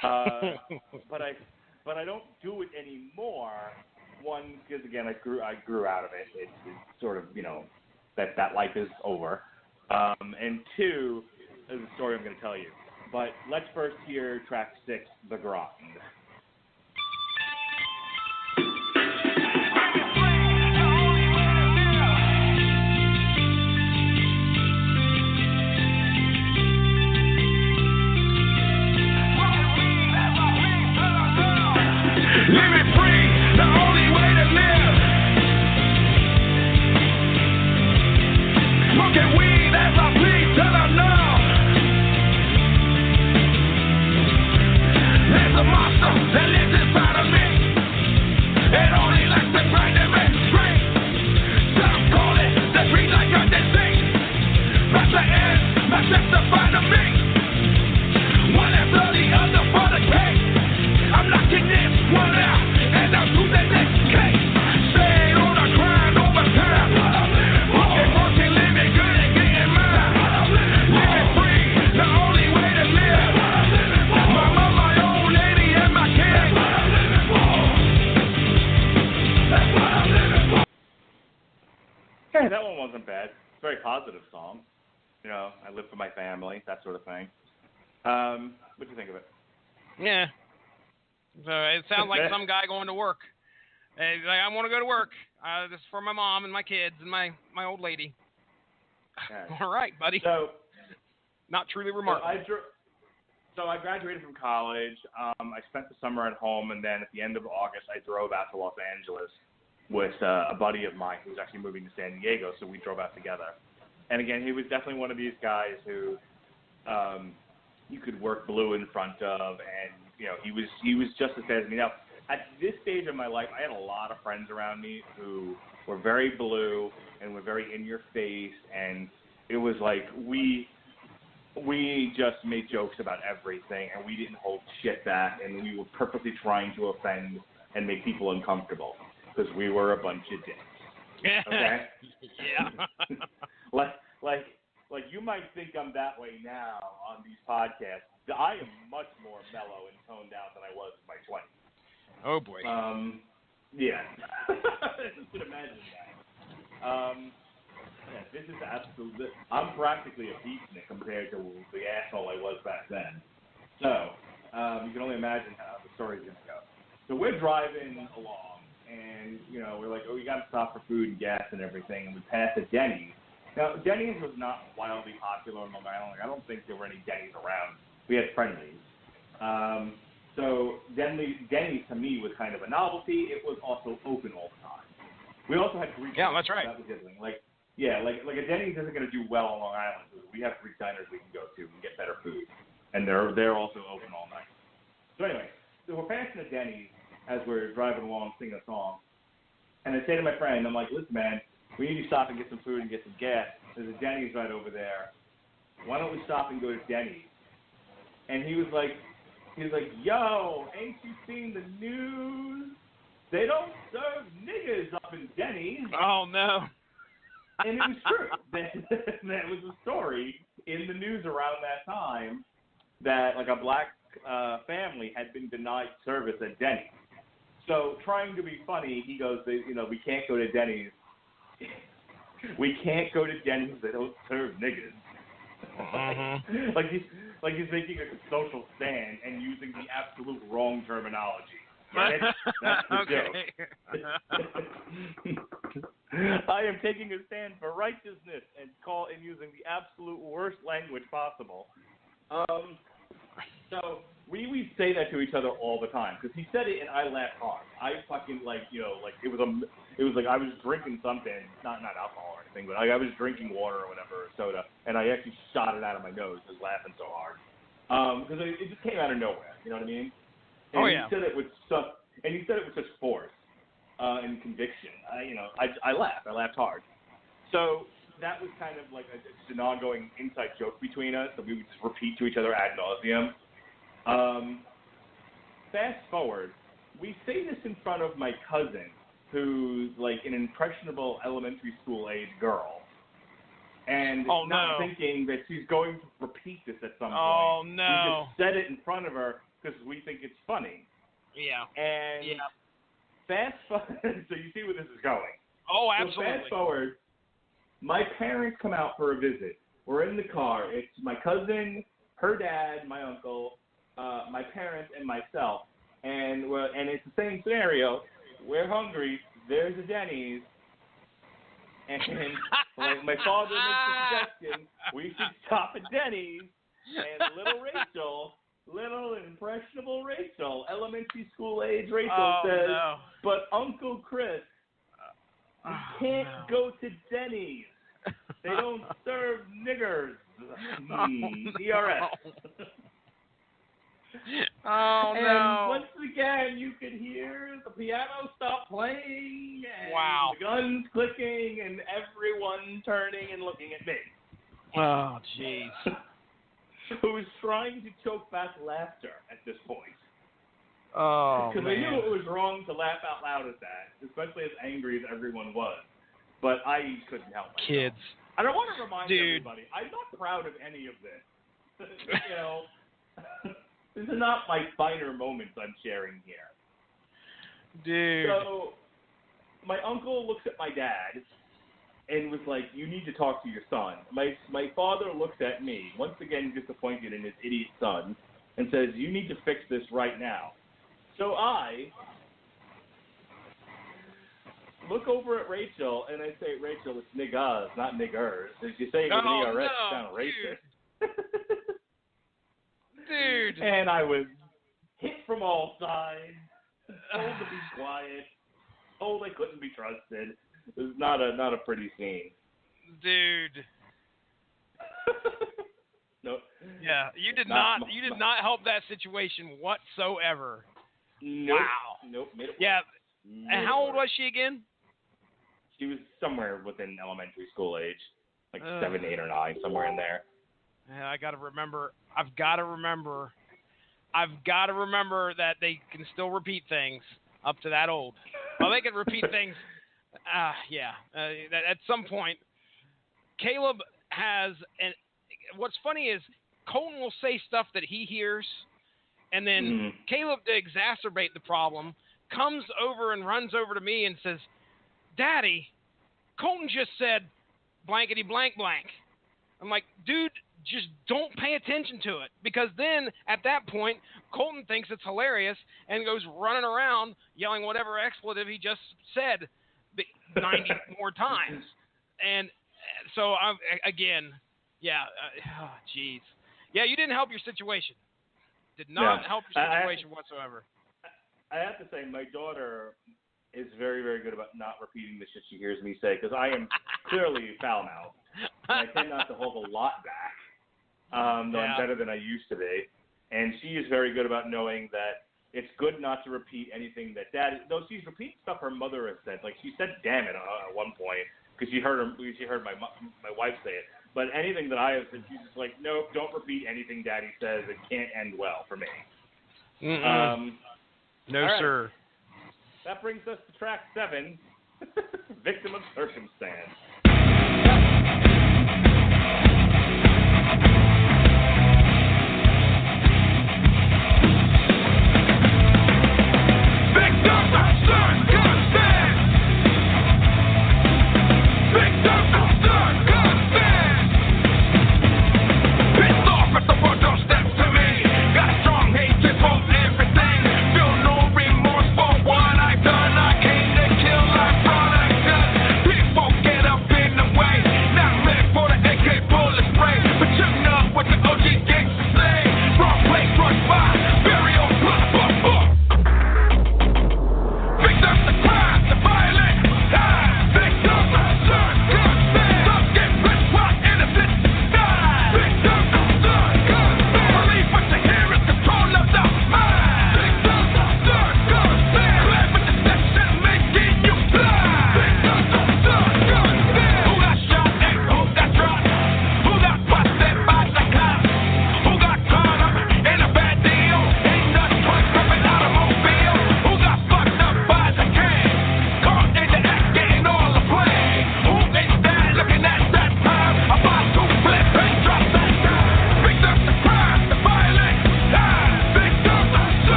But I don't do it anymore. One, because again, I grew out of it. It's sort of that life is over. And two, there's a story I'm going to tell you. But let's first hear track 6, The Grind. Living free, the only way to live. Hey, that one wasn't bad. It's a very positive song. You know, I live for my family, that sort of thing. What'd you think of it? Yeah. So it sounds like some guy going to work. And he's like, I want to go to work. This is for my mom and my kids and my old lady. Okay. All right, buddy. So, not truly remarkable. So I graduated from college. I spent the summer at home, and then at the end of August, I drove out to Los Angeles with a buddy of mine who was actually moving to San Diego, so we drove out together. And again, he was definitely one of these guys who you could work blue in front of, and you know, he was just as bad as me. Now, at this stage of my life, I had a lot of friends around me who were very blue and were very in your face, and it was like we just made jokes about everything, and we didn't hold shit back, and we were purposely trying to offend and make people uncomfortable because we were a bunch of dicks. Okay? Yeah. like you might think I'm that way now on these podcasts. I am much more mellow and toned down than I was in my 20s. Oh boy. Yeah. Just could imagine that. Yeah, this is absolutely. I'm practically a beatnik compared to the asshole I was back then. So you can only imagine how the story's gonna go. So we're driving along, and you know we're like, oh, we got to stop for food and gas and everything, and we pass a Denny's. Now Denny's was not wildly popular on Long Island. Like, I don't think there were any Denny's around. We had Friendly's. So Denny's to me was kind of a novelty. It was also open all the time. We also had Greek. Yeah, that's right. That was the other thing. Like a Denny's isn't going to do well on Long Island. We have Greek diners we can go to and get better food, and they're also open all night. So anyway, so we're passing a Denny's as we're driving along singing a song, and I say to my friend, I'm like, listen, man, we need to stop and get some food and get some gas. There's a Denny's right over there. Why don't we stop and go to Denny's? And he was like, yo, ain't you seen the news? They don't serve niggas up in Denny's. Oh, no. And it was true. That was a story in the news around that time that, like, a black family had been denied service at Denny's. So, trying to be funny, he goes, you know, we can't go to Denny's. We can't go to Denny's. They don't serve niggas. Mm-hmm. like he's making a social stand and using the absolute wrong terminology. Right? That's the joke. I am taking a stand for righteousness and using the absolute worst language possible. So we say that to each other all the time because he said it and I laughed hard. I fucking it was like I was drinking something, not alcohol or anything, but I was drinking water or whatever, or soda, and I actually shot it out of my nose just laughing so hard because it just came out of nowhere. You know what I mean? And he said it with such force and conviction. I laughed. I laughed hard. So that was kind of like just an ongoing inside joke between us that we would just repeat to each other ad nauseum. Fast forward, we say this in front of my cousin, who's like an impressionable elementary school age girl, and not thinking that she's going to repeat this at some point. Oh no! We just said it in front of her because we think it's funny. Yeah. And fast forward, so you see where this is going. Oh, absolutely. So fast forward, my parents come out for a visit. We're in the car. It's my cousin, her dad, my uncle, my parents, and myself. And it's the same scenario. We're hungry. There's a Denny's. And my father makes a suggestion. We should stop at Denny's. And little impressionable Rachel, elementary school age Rachel says, but Uncle Chris, we can't go to Denny's. They don't serve niggers. ERS. Oh, and no. once again, you could hear the piano stop playing and the guns clicking and everyone turning and looking at me. Oh, jeez. Who was trying to choke back laughter at this point. Oh, because I knew it was wrong to laugh out loud at that, especially as angry as everyone was. But I couldn't help myself. Kids. And I want to remind everybody, I'm not proud of any of this. These are not my finer moments I'm sharing here. Dude. So, my uncle looks at my dad, and was like, you need to talk to your son. My father looks at me, once again disappointed in his idiot son, and says, you need to fix this right now. So I look over at Rachel, and I say, Rachel, it's niggas, not niggers. If you say it with an ERS, you sound racist. Dude. And I was hit from all sides, told to be quiet, told I couldn't be trusted. It was not a pretty scene. Dude. Nope. Yeah, you did not help that situation whatsoever. Nope. Wow. Nope. Made it yeah. worse. And how old was she again? She was somewhere within elementary school age, like 7, 8, or 9, somewhere in there. Yeah, I've got to remember that they can still repeat things up to that old. Well, they can repeat things. At some point, Caleb has, and what's funny is Colton will say stuff that he hears, and then Caleb, to exacerbate the problem, comes over and runs over to me and says, Daddy, Colton just said blankety blank blank. I'm like, dude, just don't pay attention to it, because then at that point, Colton thinks it's hilarious and goes running around yelling whatever expletive he just said 90 more times. And so, jeez. Yeah, you didn't help your situation. Did not help your situation whatsoever. I have to say, my daughter is very, very good about not repeating the shit she hears me say, because I am clearly foul-mouthed. I tend not to hold a lot back, though I'm better than I used to be. And she is very good about knowing that it's good not to repeat anything that Dad. Though she's repeating stuff her mother has said. Like she said, "Damn it," at one point because she heard my wife say it. But anything that I have said, she's just like, "Nope, don't repeat anything Daddy says. It can't end well for me." No, right. sir. That brings us to track 7, "Victim of Circumstance."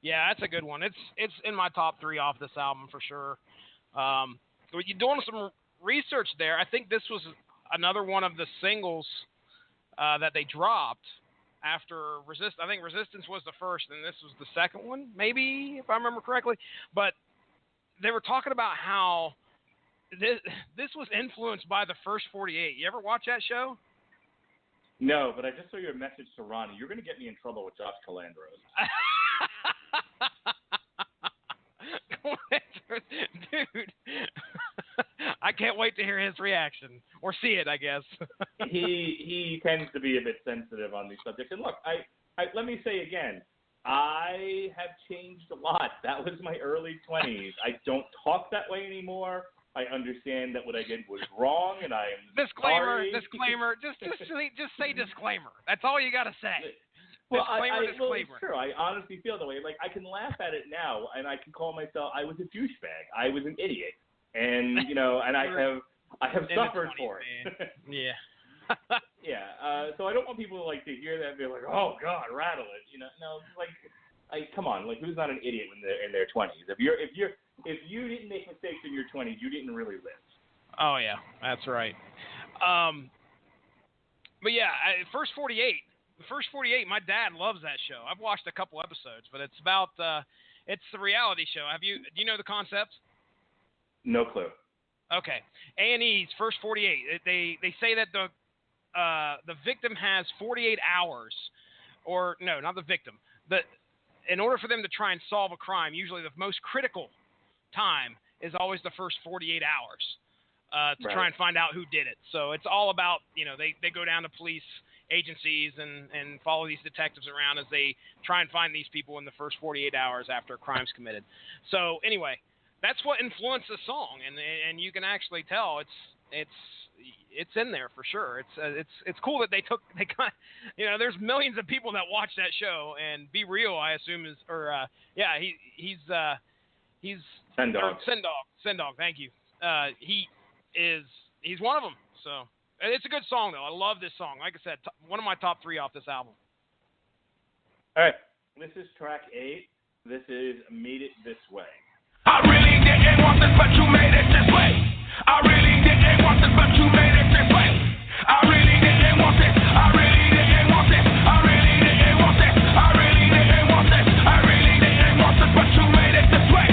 Yeah, that's a good one. It's in my top 3 off this album for sure. You're doing some research there. I think this was another one of the singles that they dropped after Resist. I think Resistance was the first, and this was the second one, maybe, if I remember correctly. But they were talking about how this was influenced by the First 48. You ever watch that show? No, but I just saw your message to Ronnie. You're going to get me in trouble with Josh Calandros. Dude, I can't wait to hear his reaction or see it, I guess. he tends to be a bit sensitive on these subjects. And look, I let me say again, I have changed a lot. That was my early 20s. I don't talk that way anymore. I understand that what I did was wrong, and I am disclaimer. sorry. Disclaimer. Just say disclaimer. That's all you got to say. Well, disclaimer. Well, it's true. I honestly feel that way. Like, I can laugh at it now, and I can call myself, I was a douchebag. I was an idiot. And, and I have suffered for it. Yeah. Yeah. So I don't want people to hear that and be like, oh, God, rattle it. No, Like, come on, like who's not an idiot when they're in their 20s? If you didn't make mistakes in your 20s, you didn't really live. Oh yeah, that's right. But yeah, First 48. The First 48. My dad loves that show. I've watched a couple episodes, but it's about it's the reality show. Do you know the concept? No clue. Okay, A&E's First 48. They say that the victim has 48 hours, or no, not the victim. In order for them to try and solve a crime, usually the most critical time is always the first 48 hours to try and find out who did it. So it's all about, they go down to police agencies and follow these detectives around as they try and find these people in the first 48 hours after a crime's committed. So anyway, that's what influenced the song, and you can actually tell it's in there for sure. It's cool that they got, there's millions of people that watch that show, and Be Real, I assume he's Sen Dog. Sen Dog, thank you. He's one of them. So it's a good song though. I love this song. Like I said, one of my top 3 off this album. All right, this is track 8. This is Made It This Way. I really didn't want this, but you made it this way. I really didn't want this, but you made it this way. I really didn't want this. I really didn't want this. I really didn't want this. I really didn't want this. I really didn't want this, but you made it this way.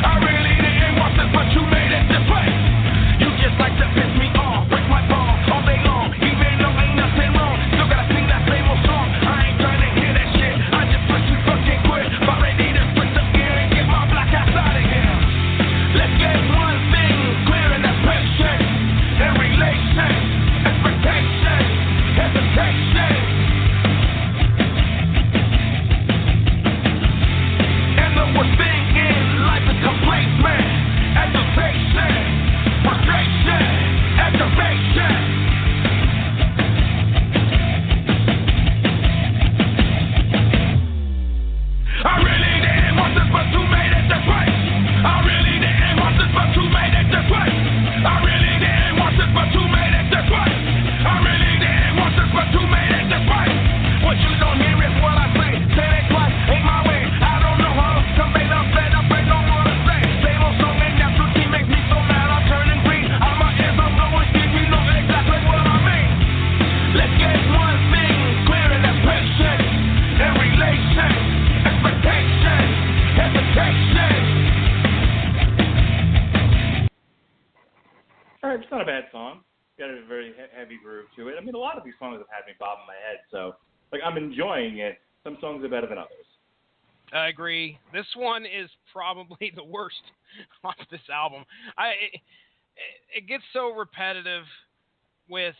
I really didn't want this, but you made it this way. You just like to piss me off, break my balls all day long, even though ain't nothing wrong. Still gotta sing that same old song. I ain't trying to hear that shit. I just wish you fucking quit. About ready to switch up gear and get my black ass out of here. Let's get one thing clear, and that's patience and relation, expectation, hesitation. And the worst thing in life is complacement, agitation, frustration, aggravation. I really didn't want this, but you made it this way. I really didn't want this, but you made it this way. I really didn't want this, but you made it this way. I really didn't want this, but you made it this way. What you don't hear is what I say. Say it twice, ain't my way. I don't know how to convey the fed up and don't wanna say. Same old song and that routine makes me so mad I'm turning green. Out my ears I'm blowing steam, you know exactly what I mean. Let's get one thing clear, and that's patience and relation, expectation, hesitation. All right, it's not a bad song. Got a very heavy groove to it. I mean, a lot of these songs have had me bobbing my head, so I'm enjoying it. Some songs are better than others. I agree. This one is probably the worst off this album. It gets so repetitive with.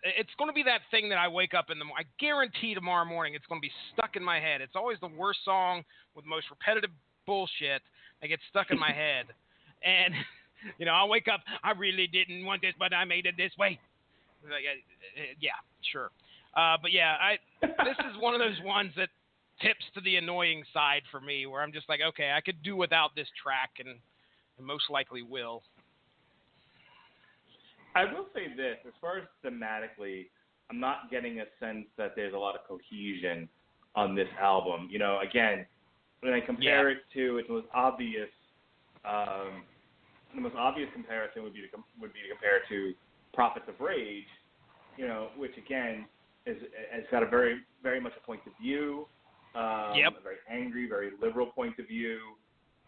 It's going to be that thing that I wake up in the morning. I guarantee tomorrow morning it's going to be stuck in my head. It's always the worst song with the most repetitive bullshit that gets stuck in my head. And, I wake up, I really didn't want this, but I made it this way. Yeah, sure. But yeah, this is one of those ones that tips to the annoying side for me, where I'm just like, okay, I could do without this track, and most likely will. I will say this, as far as thematically, I'm not getting a sense that there's a lot of cohesion on this album. Again, when I compare it to its most obvious, the most obvious comparison would be to compare it to Prophets of Rage, which again has got a very, very much a point of view, a very angry, very liberal point of view,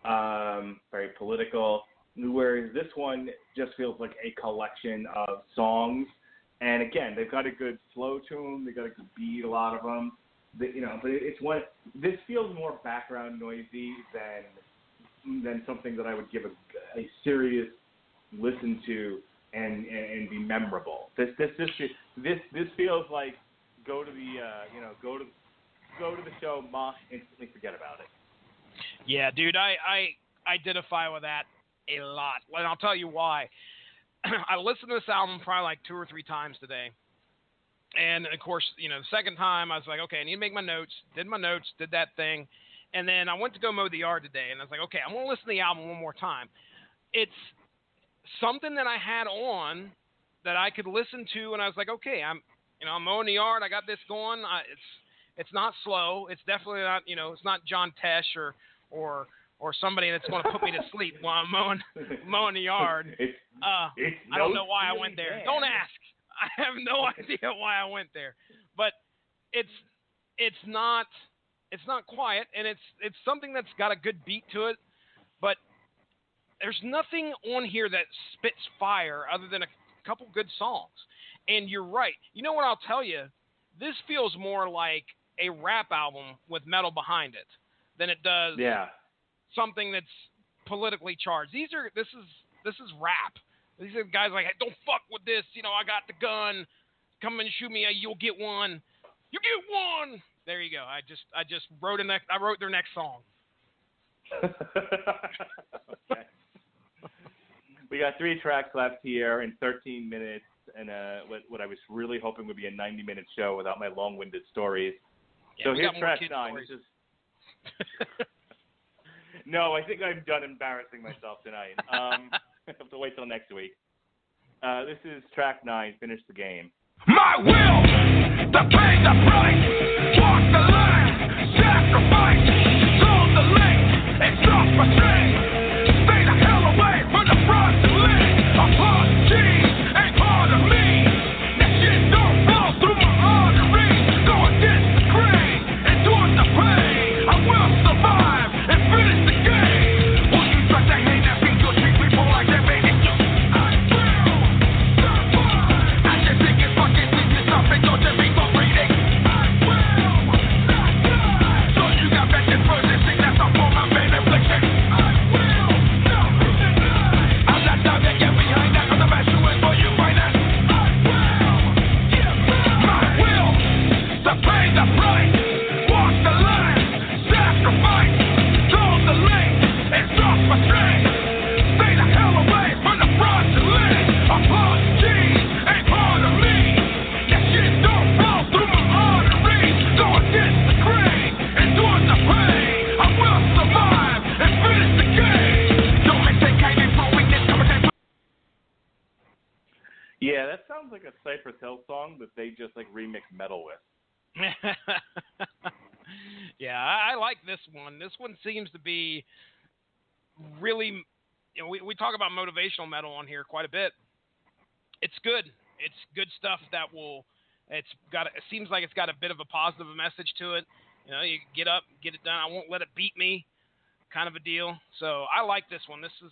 very political. Whereas this one just feels like a collection of songs, and again, they've got a good flow to them. They've got a good beat, a lot of them. But it's one. This feels more background noisy than something that I would give a serious listen to and be memorable. This feels like go to the show, instantly forget about it. Yeah, dude, I identify with that a lot, and I'll tell you why. I listened to this album probably like 2 or 3 times today, and of course, the second time I was like, okay, I need to make my notes. Did my notes, did that thing. And then I went to go mow the yard today, and I was like, okay, I'm going to listen to the album one more time. It's something that I had on that I could listen to, and I was like, okay, I'm mowing the yard. I got this going. It's not slow. It's definitely not, it's not John Tesh or somebody that's going to put me to sleep while I'm mowing the yard. I don't know why I went there. Bad. Don't ask. I have no idea why I went there. But it's not quiet, and it's something that's got a good beat to it. But there's nothing on here that spits fire other than a couple good songs. And you're right. You know what I'll tell you? This feels more like a rap album with metal behind it than it does something that's politically charged. This is rap. These are guys like, hey, don't fuck with this. I got the gun. Come and shoot me. You'll get one. You get one. There you go. I just wrote their next song. Okay. We got 3 tracks left here in 13 minutes, and what I was really hoping would be a 90-minute show without my long-winded stories. Yeah, so here's track 9. This is... No, I think I'm done embarrassing myself tonight. I have to wait till next week. This is track 9, Finish the Game. My will, to pay the price, walk the line, sacrifice, toe the lane, and stop my train. Stay the hell away from the fraudulent. Apologies ain't part of me. That shit don't fall through my arteries. Go against the grain, endure the pain. I will survive and finish the game. Will you try to hate that beat your treat people like that, baby? I will survive. I just think it's fucking serious. I think don't you be for reading. I will not die. So you got back this further thing that's a form of pain affliction. I will not deny. I'm not down to get behind that. I'm the best doing for you right now. I will give my will to pay the price. Walk the line, sacrifice, toe the lane, and stop my train. Stay the hell away from the fraudulent. Apologies ain't part of me. That shit don't fall through my arteries. Go against the grain, endure the pain. I will survive and finish the game. Don't mistake hating for weakness. Yeah, that sounds like a Cypress Hill song that they just remix metal with. Yeah, I like this one. This one seems to be really, we talk about motivational metal on here quite a bit. It's good. It's good stuff that it seems like it's got a bit of a positive message to it. You get up, get it done. I won't let it beat me, kind of a deal. So I like this one. This is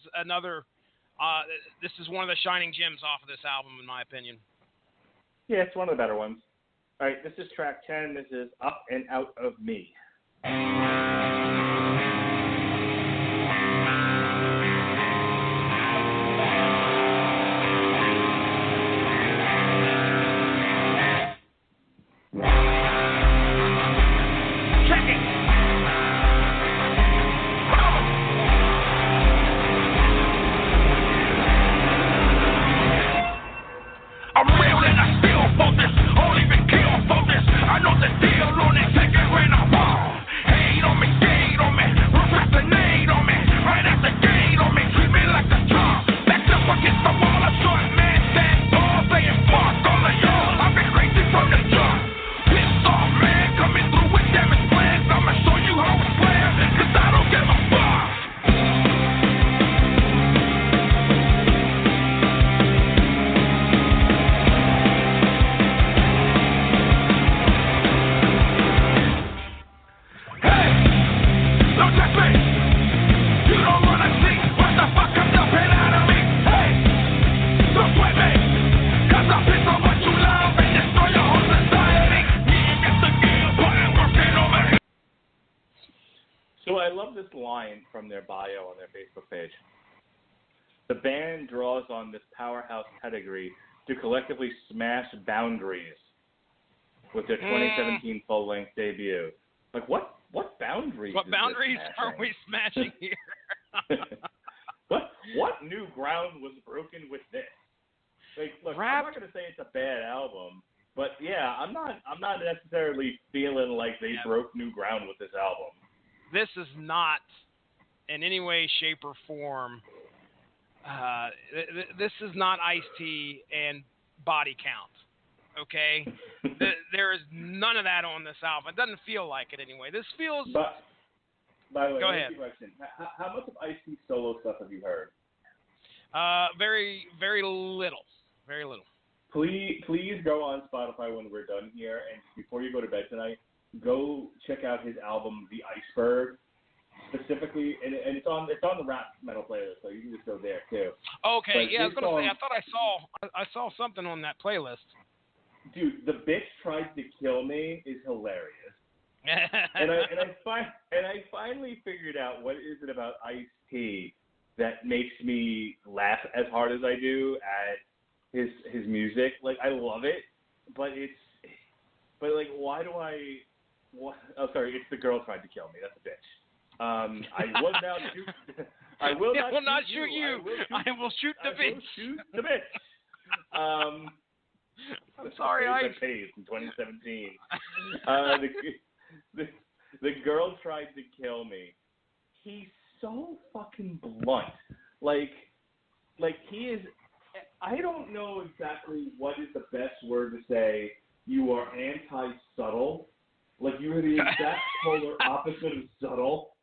this is one of the shining gems off of this album, in my opinion. Yeah, it's one of the better ones. All right, this is track 10. This is Up and Out of Me. I'm real and I still for this. I'll even kill for this. I know the deal on it. Take it when I want. Hate on me, skate on me, procrastinate on me. Right at the gate on me, treat me like a chump. Back up against the wall, a short man stand tall, saying fuck all of y'all. I've been crazy from the jump. Pissed off man, coming through with damage plans. I'ma show you how it's planned, 'cause I don't give a fuck. So I love this line from their bio on their Facebook page. The band draws on this powerhouse pedigree to collectively smash boundaries with their 2017 full-length debut. What boundaries? What boundaries are we smashing here? What new ground was broken with this? Look, I'm not going to say it's a bad album, but yeah, I'm not necessarily feeling like they broke new ground with this album. This is not, in any way, shape, or form. This is not Ice-T and Body Count. Okay, there is none of that on this album. It doesn't feel like it anyway. This feels. But, by the way, Go ahead. question. How much of Ice-T's solo stuff have you heard? Very, very little. Very little. Please go on Spotify when we're done here, and before you go to bed tonight, go check out his album, The Iceberg. Specifically, and it's on the rap metal playlist, so you can just go there too. Okay, but yeah, I was gonna say, I thought song, I saw something on that playlist. Dude, The Bitch Tried to Kill Me is hilarious. and I finally figured out what is it about Ice-T that makes me laugh as hard as I do at his music. Like, I love it, but like, why do I? Oh, sorry, it's The Girl Tried to Kill Me. That's a bitch. I will now shoot. I will not shoot you. I will shoot the bitch. I will shoot the bitch. I'm sorry, I paid in 2017. The Girl Tried to Kill Me. He's so fucking blunt. Like he is. I don't know exactly what is the best word to say. You are anti-subtle. Like, you are the exact polar opposite of subtle.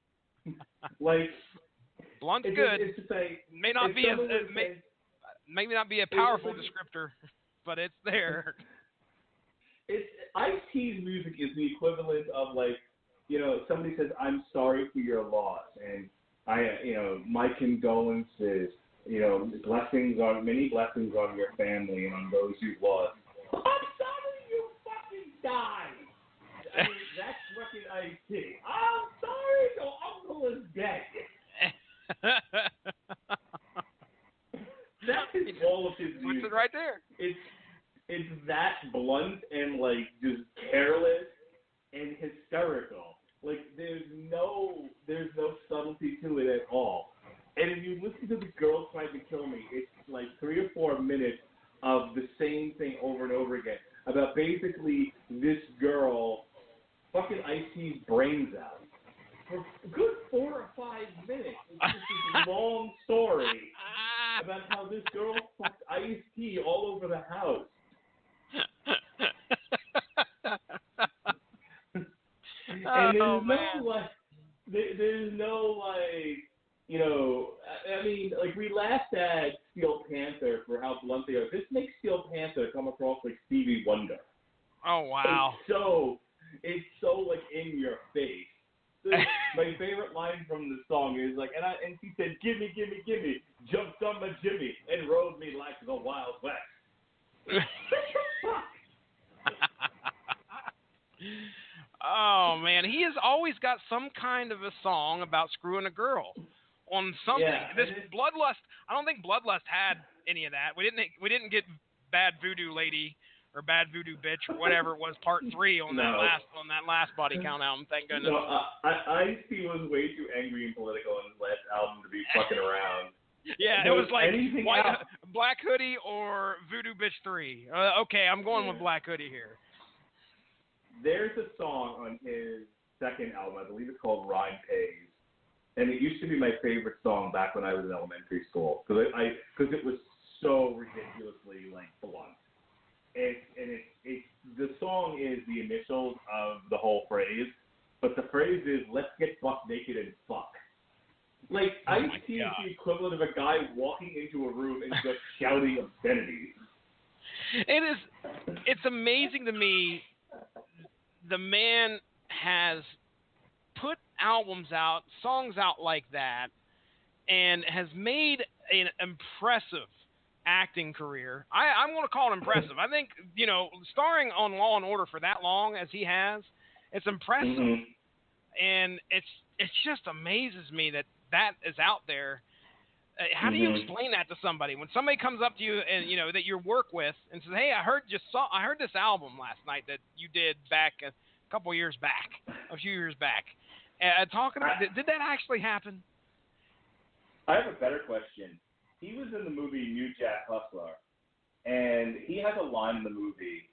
Like, blunt's good. It's to say, may not be not be a powerful descriptor, but it's there. Ice-T's music is the equivalent of, like, somebody says, "I'm sorry for your loss," and my condolences. Many blessings on your family and on those you've lost. I'm sorry you fucking died. I mean, that's fucking Ice-T. I'm sorry your uncle is dead. That is all of his music. Puts it right there. It's that blunt and, like, just careless and hysterical. Like, there's no subtlety to it at all. And if you listen to The Girl Tried to Kill Me, it's like 3 or 4 minutes of the same thing over and over again about basically this girl fucking Ice-T's brains out for a good 4 or 5 minutes. It's just this long story about how this girl fucked Ice-T all over the house. And there's no I mean, like, we laughed at Steel Panther for how blunt they are. This makes Steel Panther come across like Stevie Wonder. Oh, wow. It's so like in your face. My favorite line from the song is like, and she said, "Gimme, gimme, gimme," jumped on my Jimmy and rode me like the Wild West. Oh man, he has always got some kind of a song about screwing a girl on something. Yeah, this Bloodlust, I don't think Bloodlust had any of that. We didn't get Bad Voodoo Lady or Bad Voodoo Bitch or whatever it was, part 3 on that last Body Count album. Thank goodness. No, Ice-T was way too angry and political in his last album to be fucking around. Yeah, it was like else? Black Hoodie or Voodoo Bitch 3. Okay, I'm going with Black Hoodie here. There's a song on his second album, I believe it's called Rhyme Pays, and it used to be my favorite song back when I was in elementary school because it was so ridiculously like blunt. The song is the initials of the whole phrase, but the phrase is "Let's get buck naked and fuck." Like, Ice-T is the equivalent of a guy walking into a room and just shouting obscenities. It's amazing to me. The man has put albums out, songs out like that, and has made an impressive acting career. I'm going to call it impressive. I think, starring on Law and Order for that long as he has, it's impressive. Mm-hmm. And it just amazes me that is out there. How do you explain that to somebody when somebody comes up to you and that you work with and says, "Hey, I heard this album last night that you did back a few years back." Talking about, did that actually happen? I have a better question. He was in the movie New Jack Hustler, and he has a line in the movie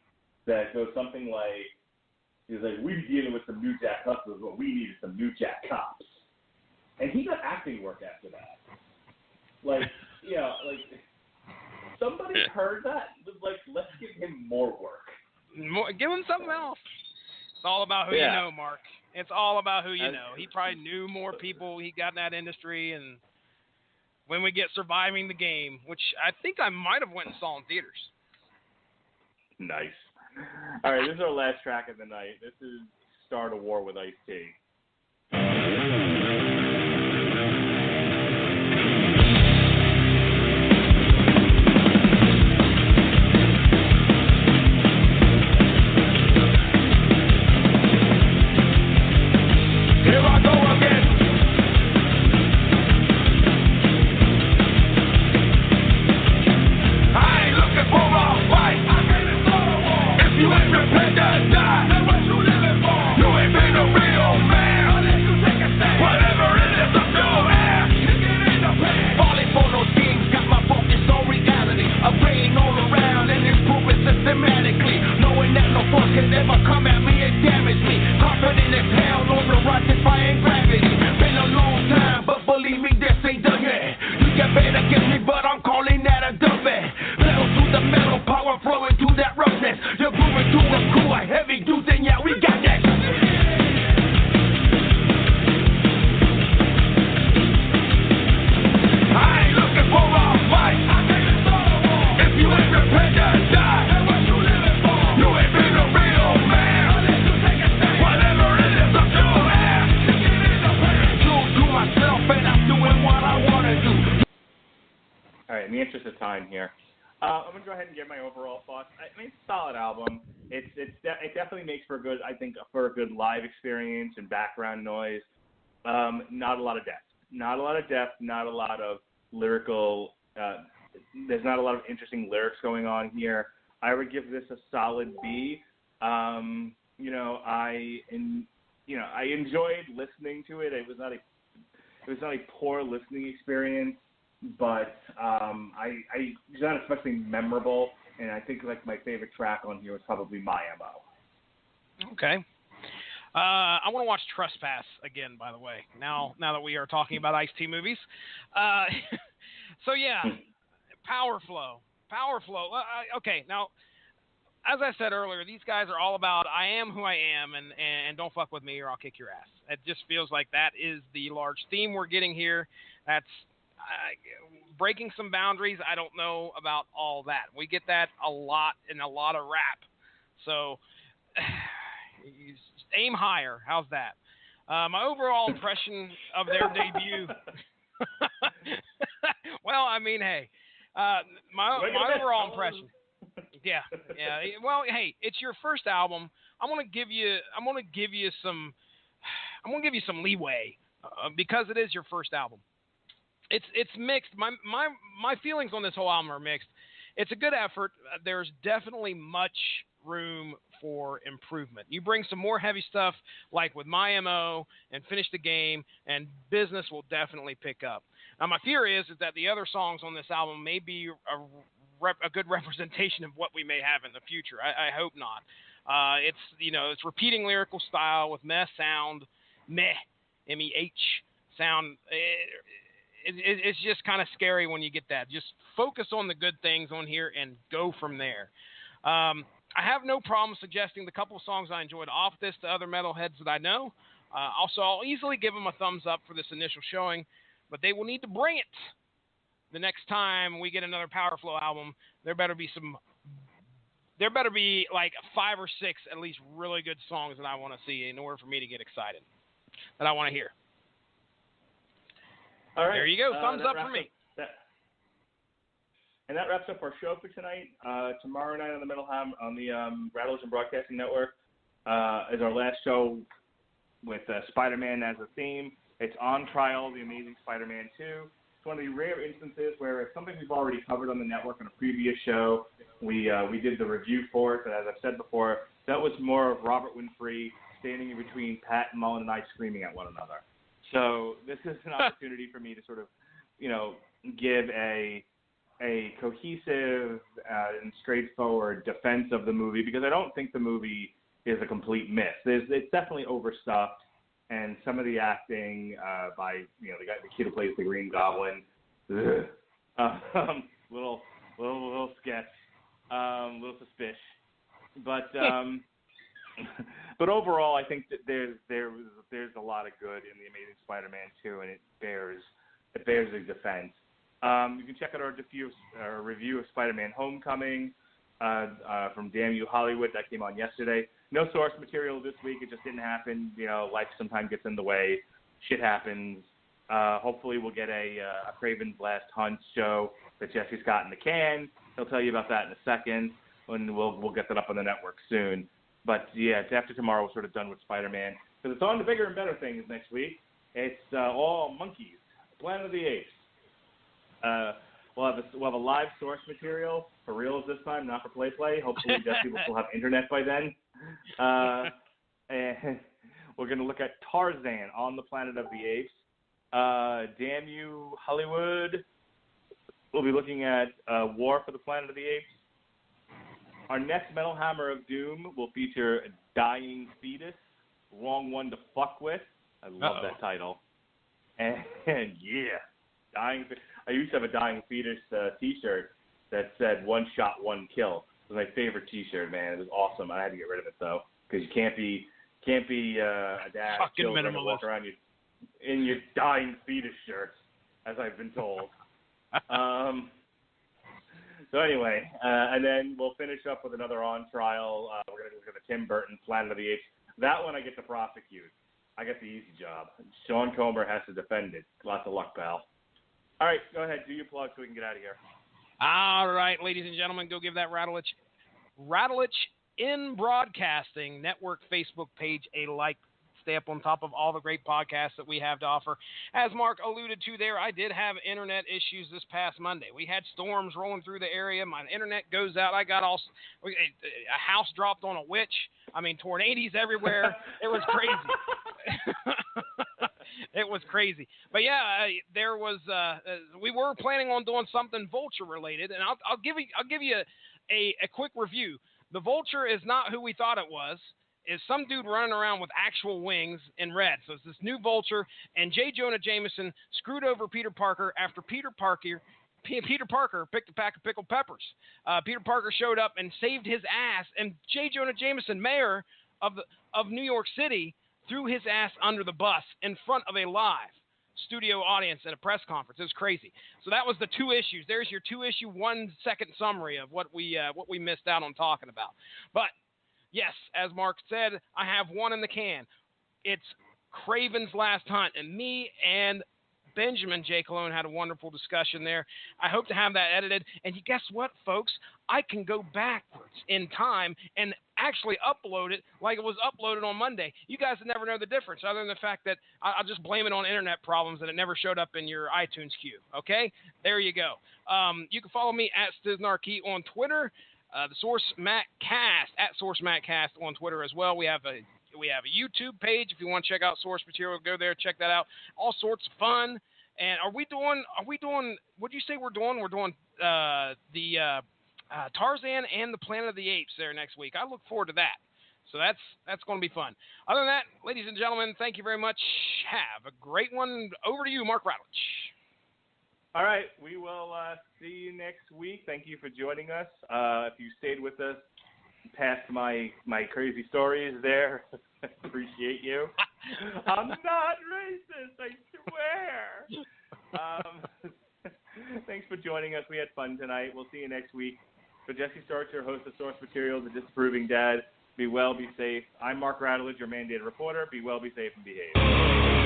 that goes something like, "He's like, we be dealing with some New Jack Hustlers, but we needed some New Jack cops," and he got acting work after that. Like, somebody heard that. Like, let's give him more work. Give him something else. It's all about who you know, Mark. It's all about who you know. He probably knew more people he got in that industry, and when we get Surviving the Game, which I think I might have went and saw in theaters. Nice. All right, this is our last track of the night. This is Start a War with Ice-T. For a good live experience and background noise. Not a lot of depth. Not a lot of lyrical. There's not a lot of interesting lyrics going on here. I would give this a solid B. I enjoyed listening to it. It was not a poor listening experience, but it's not especially memorable. And I think like my favorite track on here was probably My M.O. Okay. I want to watch Trespass again, by the way, now that we are talking about Ice-T movies. So, yeah, Powerflo. Okay, now, as I said earlier, these guys are all about I am who I am and don't fuck with me or I'll kick your ass. It just feels like that is the large theme we're getting here. That's breaking some boundaries. I don't know about all that. We get that a lot in a lot of rap. So... aim higher. How's that? My overall impression of their debut. Well, I mean, hey, my overall impression. Yeah. Well, hey, it's your first album. I'm gonna give you some leeway because it is your first album. It's mixed. My feelings on this whole album are mixed. It's a good effort. There's definitely much room for improvement. You bring some more heavy stuff like with My M.O. and Finish the Game, and business will definitely pick up. Now, my fear is that the other songs on this album may be a good representation of what we may have in the future. I hope not. It's repeating lyrical style with meh sound, M-E-H sound. It's just kind of scary when you get that. Just focus on the good things on here and go from there. I have no problem suggesting the couple of songs I enjoyed off this to other metalheads that I know. Also, I'll easily give them a thumbs up for this initial showing, but they will need to bring it the next time we get another Powerflo album. There better be like 5 or 6 at least really good songs that I want to see in order for me to get excited, that I want to hear. All right. There you go. Thumbs up for me. And that wraps up our show for tonight. Tomorrow night on the on the Rattlers and Broadcasting Network is our last show with Spider-Man as a theme. It's On Trial, The Amazing Spider-Man 2. It's one of the rare instances where it's something we've already covered on the network on a previous show. We did the review for it, but as I've said before, that was more of Robert Winfrey standing in between Pat and Mullen and I screaming at one another. So this is an opportunity for me to sort of, give a cohesive and straightforward defense of the movie, because I don't think the movie is a complete miss. It's definitely overstuffed, and some of the acting by the kid who plays the Green Goblin, little sketch, little suspicious. But but overall, I think that there's a lot of good in the Amazing Spider-Man 2, and it bears a defense. You can check out our review of Spider-Man Homecoming from Damn You Hollywood that came on yesterday. No source material this week. It just didn't happen. You know, life sometimes gets in the way. Shit happens. Hopefully we'll get a Craven's Last Hunt show that Jesse's got in the can. He'll tell you about that in a second, and we'll get that up on the network soon. But, yeah, it's after tomorrow we're sort of done with Spider-Man. Because it's on to bigger and better things next week. It's all monkeys. Planet of the Apes. We'll have a live source material for reals this time, not for play. Hopefully Jesse will still have internet by then. And we're going to look at Tarzan on the Planet of the Apes. Damn You Hollywood. We'll be looking at War for the Planet of the Apes. Our next Metal Hammer of Doom will feature Dying Fetus, Wrong One to Fuck With. I love that title. And yeah, I used to have a Dying Fetus T-shirt that said "One shot, one kill." It was my favorite T-shirt, man. It was awesome. I had to get rid of it though, because you can't be a dad children and walk around in your Dying Fetus shirts, as I've been told. So anyway, and then we'll finish up with another on trial. We're going to look at the Tim Burton Planet of the Apes. That one I get to prosecute. I get the easy job. Sean Comer has to defend it. Lots of luck, pal. All right, go ahead. Do your plug so we can get out of here. All right, ladies and gentlemen, go give that Rattleitch in Broadcasting Network Facebook page a like. Stay up on top of all the great podcasts that we have to offer. As Mark alluded to there, I did have internet issues this past Monday. We had storms rolling through the area. My internet goes out. I got a house dropped on a witch. I mean, tornadoes everywhere. It was crazy. It was crazy. But yeah, there was. We were planning on doing something Vulture related, and I'll give you a quick review. The Vulture is not who we thought it was. Is some dude running around with actual wings in red. So it's this new Vulture, and J. Jonah Jameson screwed over Peter Parker after Peter Parker picked a pack of pickled peppers. Peter Parker showed up and saved his ass, and J. Jonah Jameson, mayor of New York City, threw his ass under the bus in front of a live studio audience at a press conference. It was crazy. So that was the two issues. There's your 2-issue, 1-second summary of what we missed out on talking about. But yes, as Mark said, I have one in the can. It's Craven's Last Hunt, and me and Benjamin J. Cologne had a wonderful discussion there. I hope to have that edited. And guess what, folks? I can go backwards in time and actually upload it like it was uploaded on Monday. You guys would never know the difference, other than the fact that I'll just blame it on internet problems and it never showed up in your iTunes queue. Okay? There you go. You can follow me at Stiznarkey on Twitter. The Source Matt Cast at Source Matt Cast on Twitter as well. We have a YouTube page. If you want to check out source material, go there, check that out. All sorts of fun. And are we doing? What do you say we're doing? We're doing the Tarzan and the Planet of the Apes there next week. I look forward to that. So that's going to be fun. Other than that, ladies and gentlemen, thank you very much. Have a great one. Over to you, Mark Rattleitch. All right, we will see you next week. Thank you for joining us. If you stayed with us past my crazy stories there, I appreciate you. I'm not racist, I swear. Thanks for joining us. We had fun tonight. We'll see you next week. For Jesse Starcher, host of Source Material, The Disapproving Dad, be well, be safe. I'm Mark Rattleitch, your mandated reporter. Be well, be safe, and behave.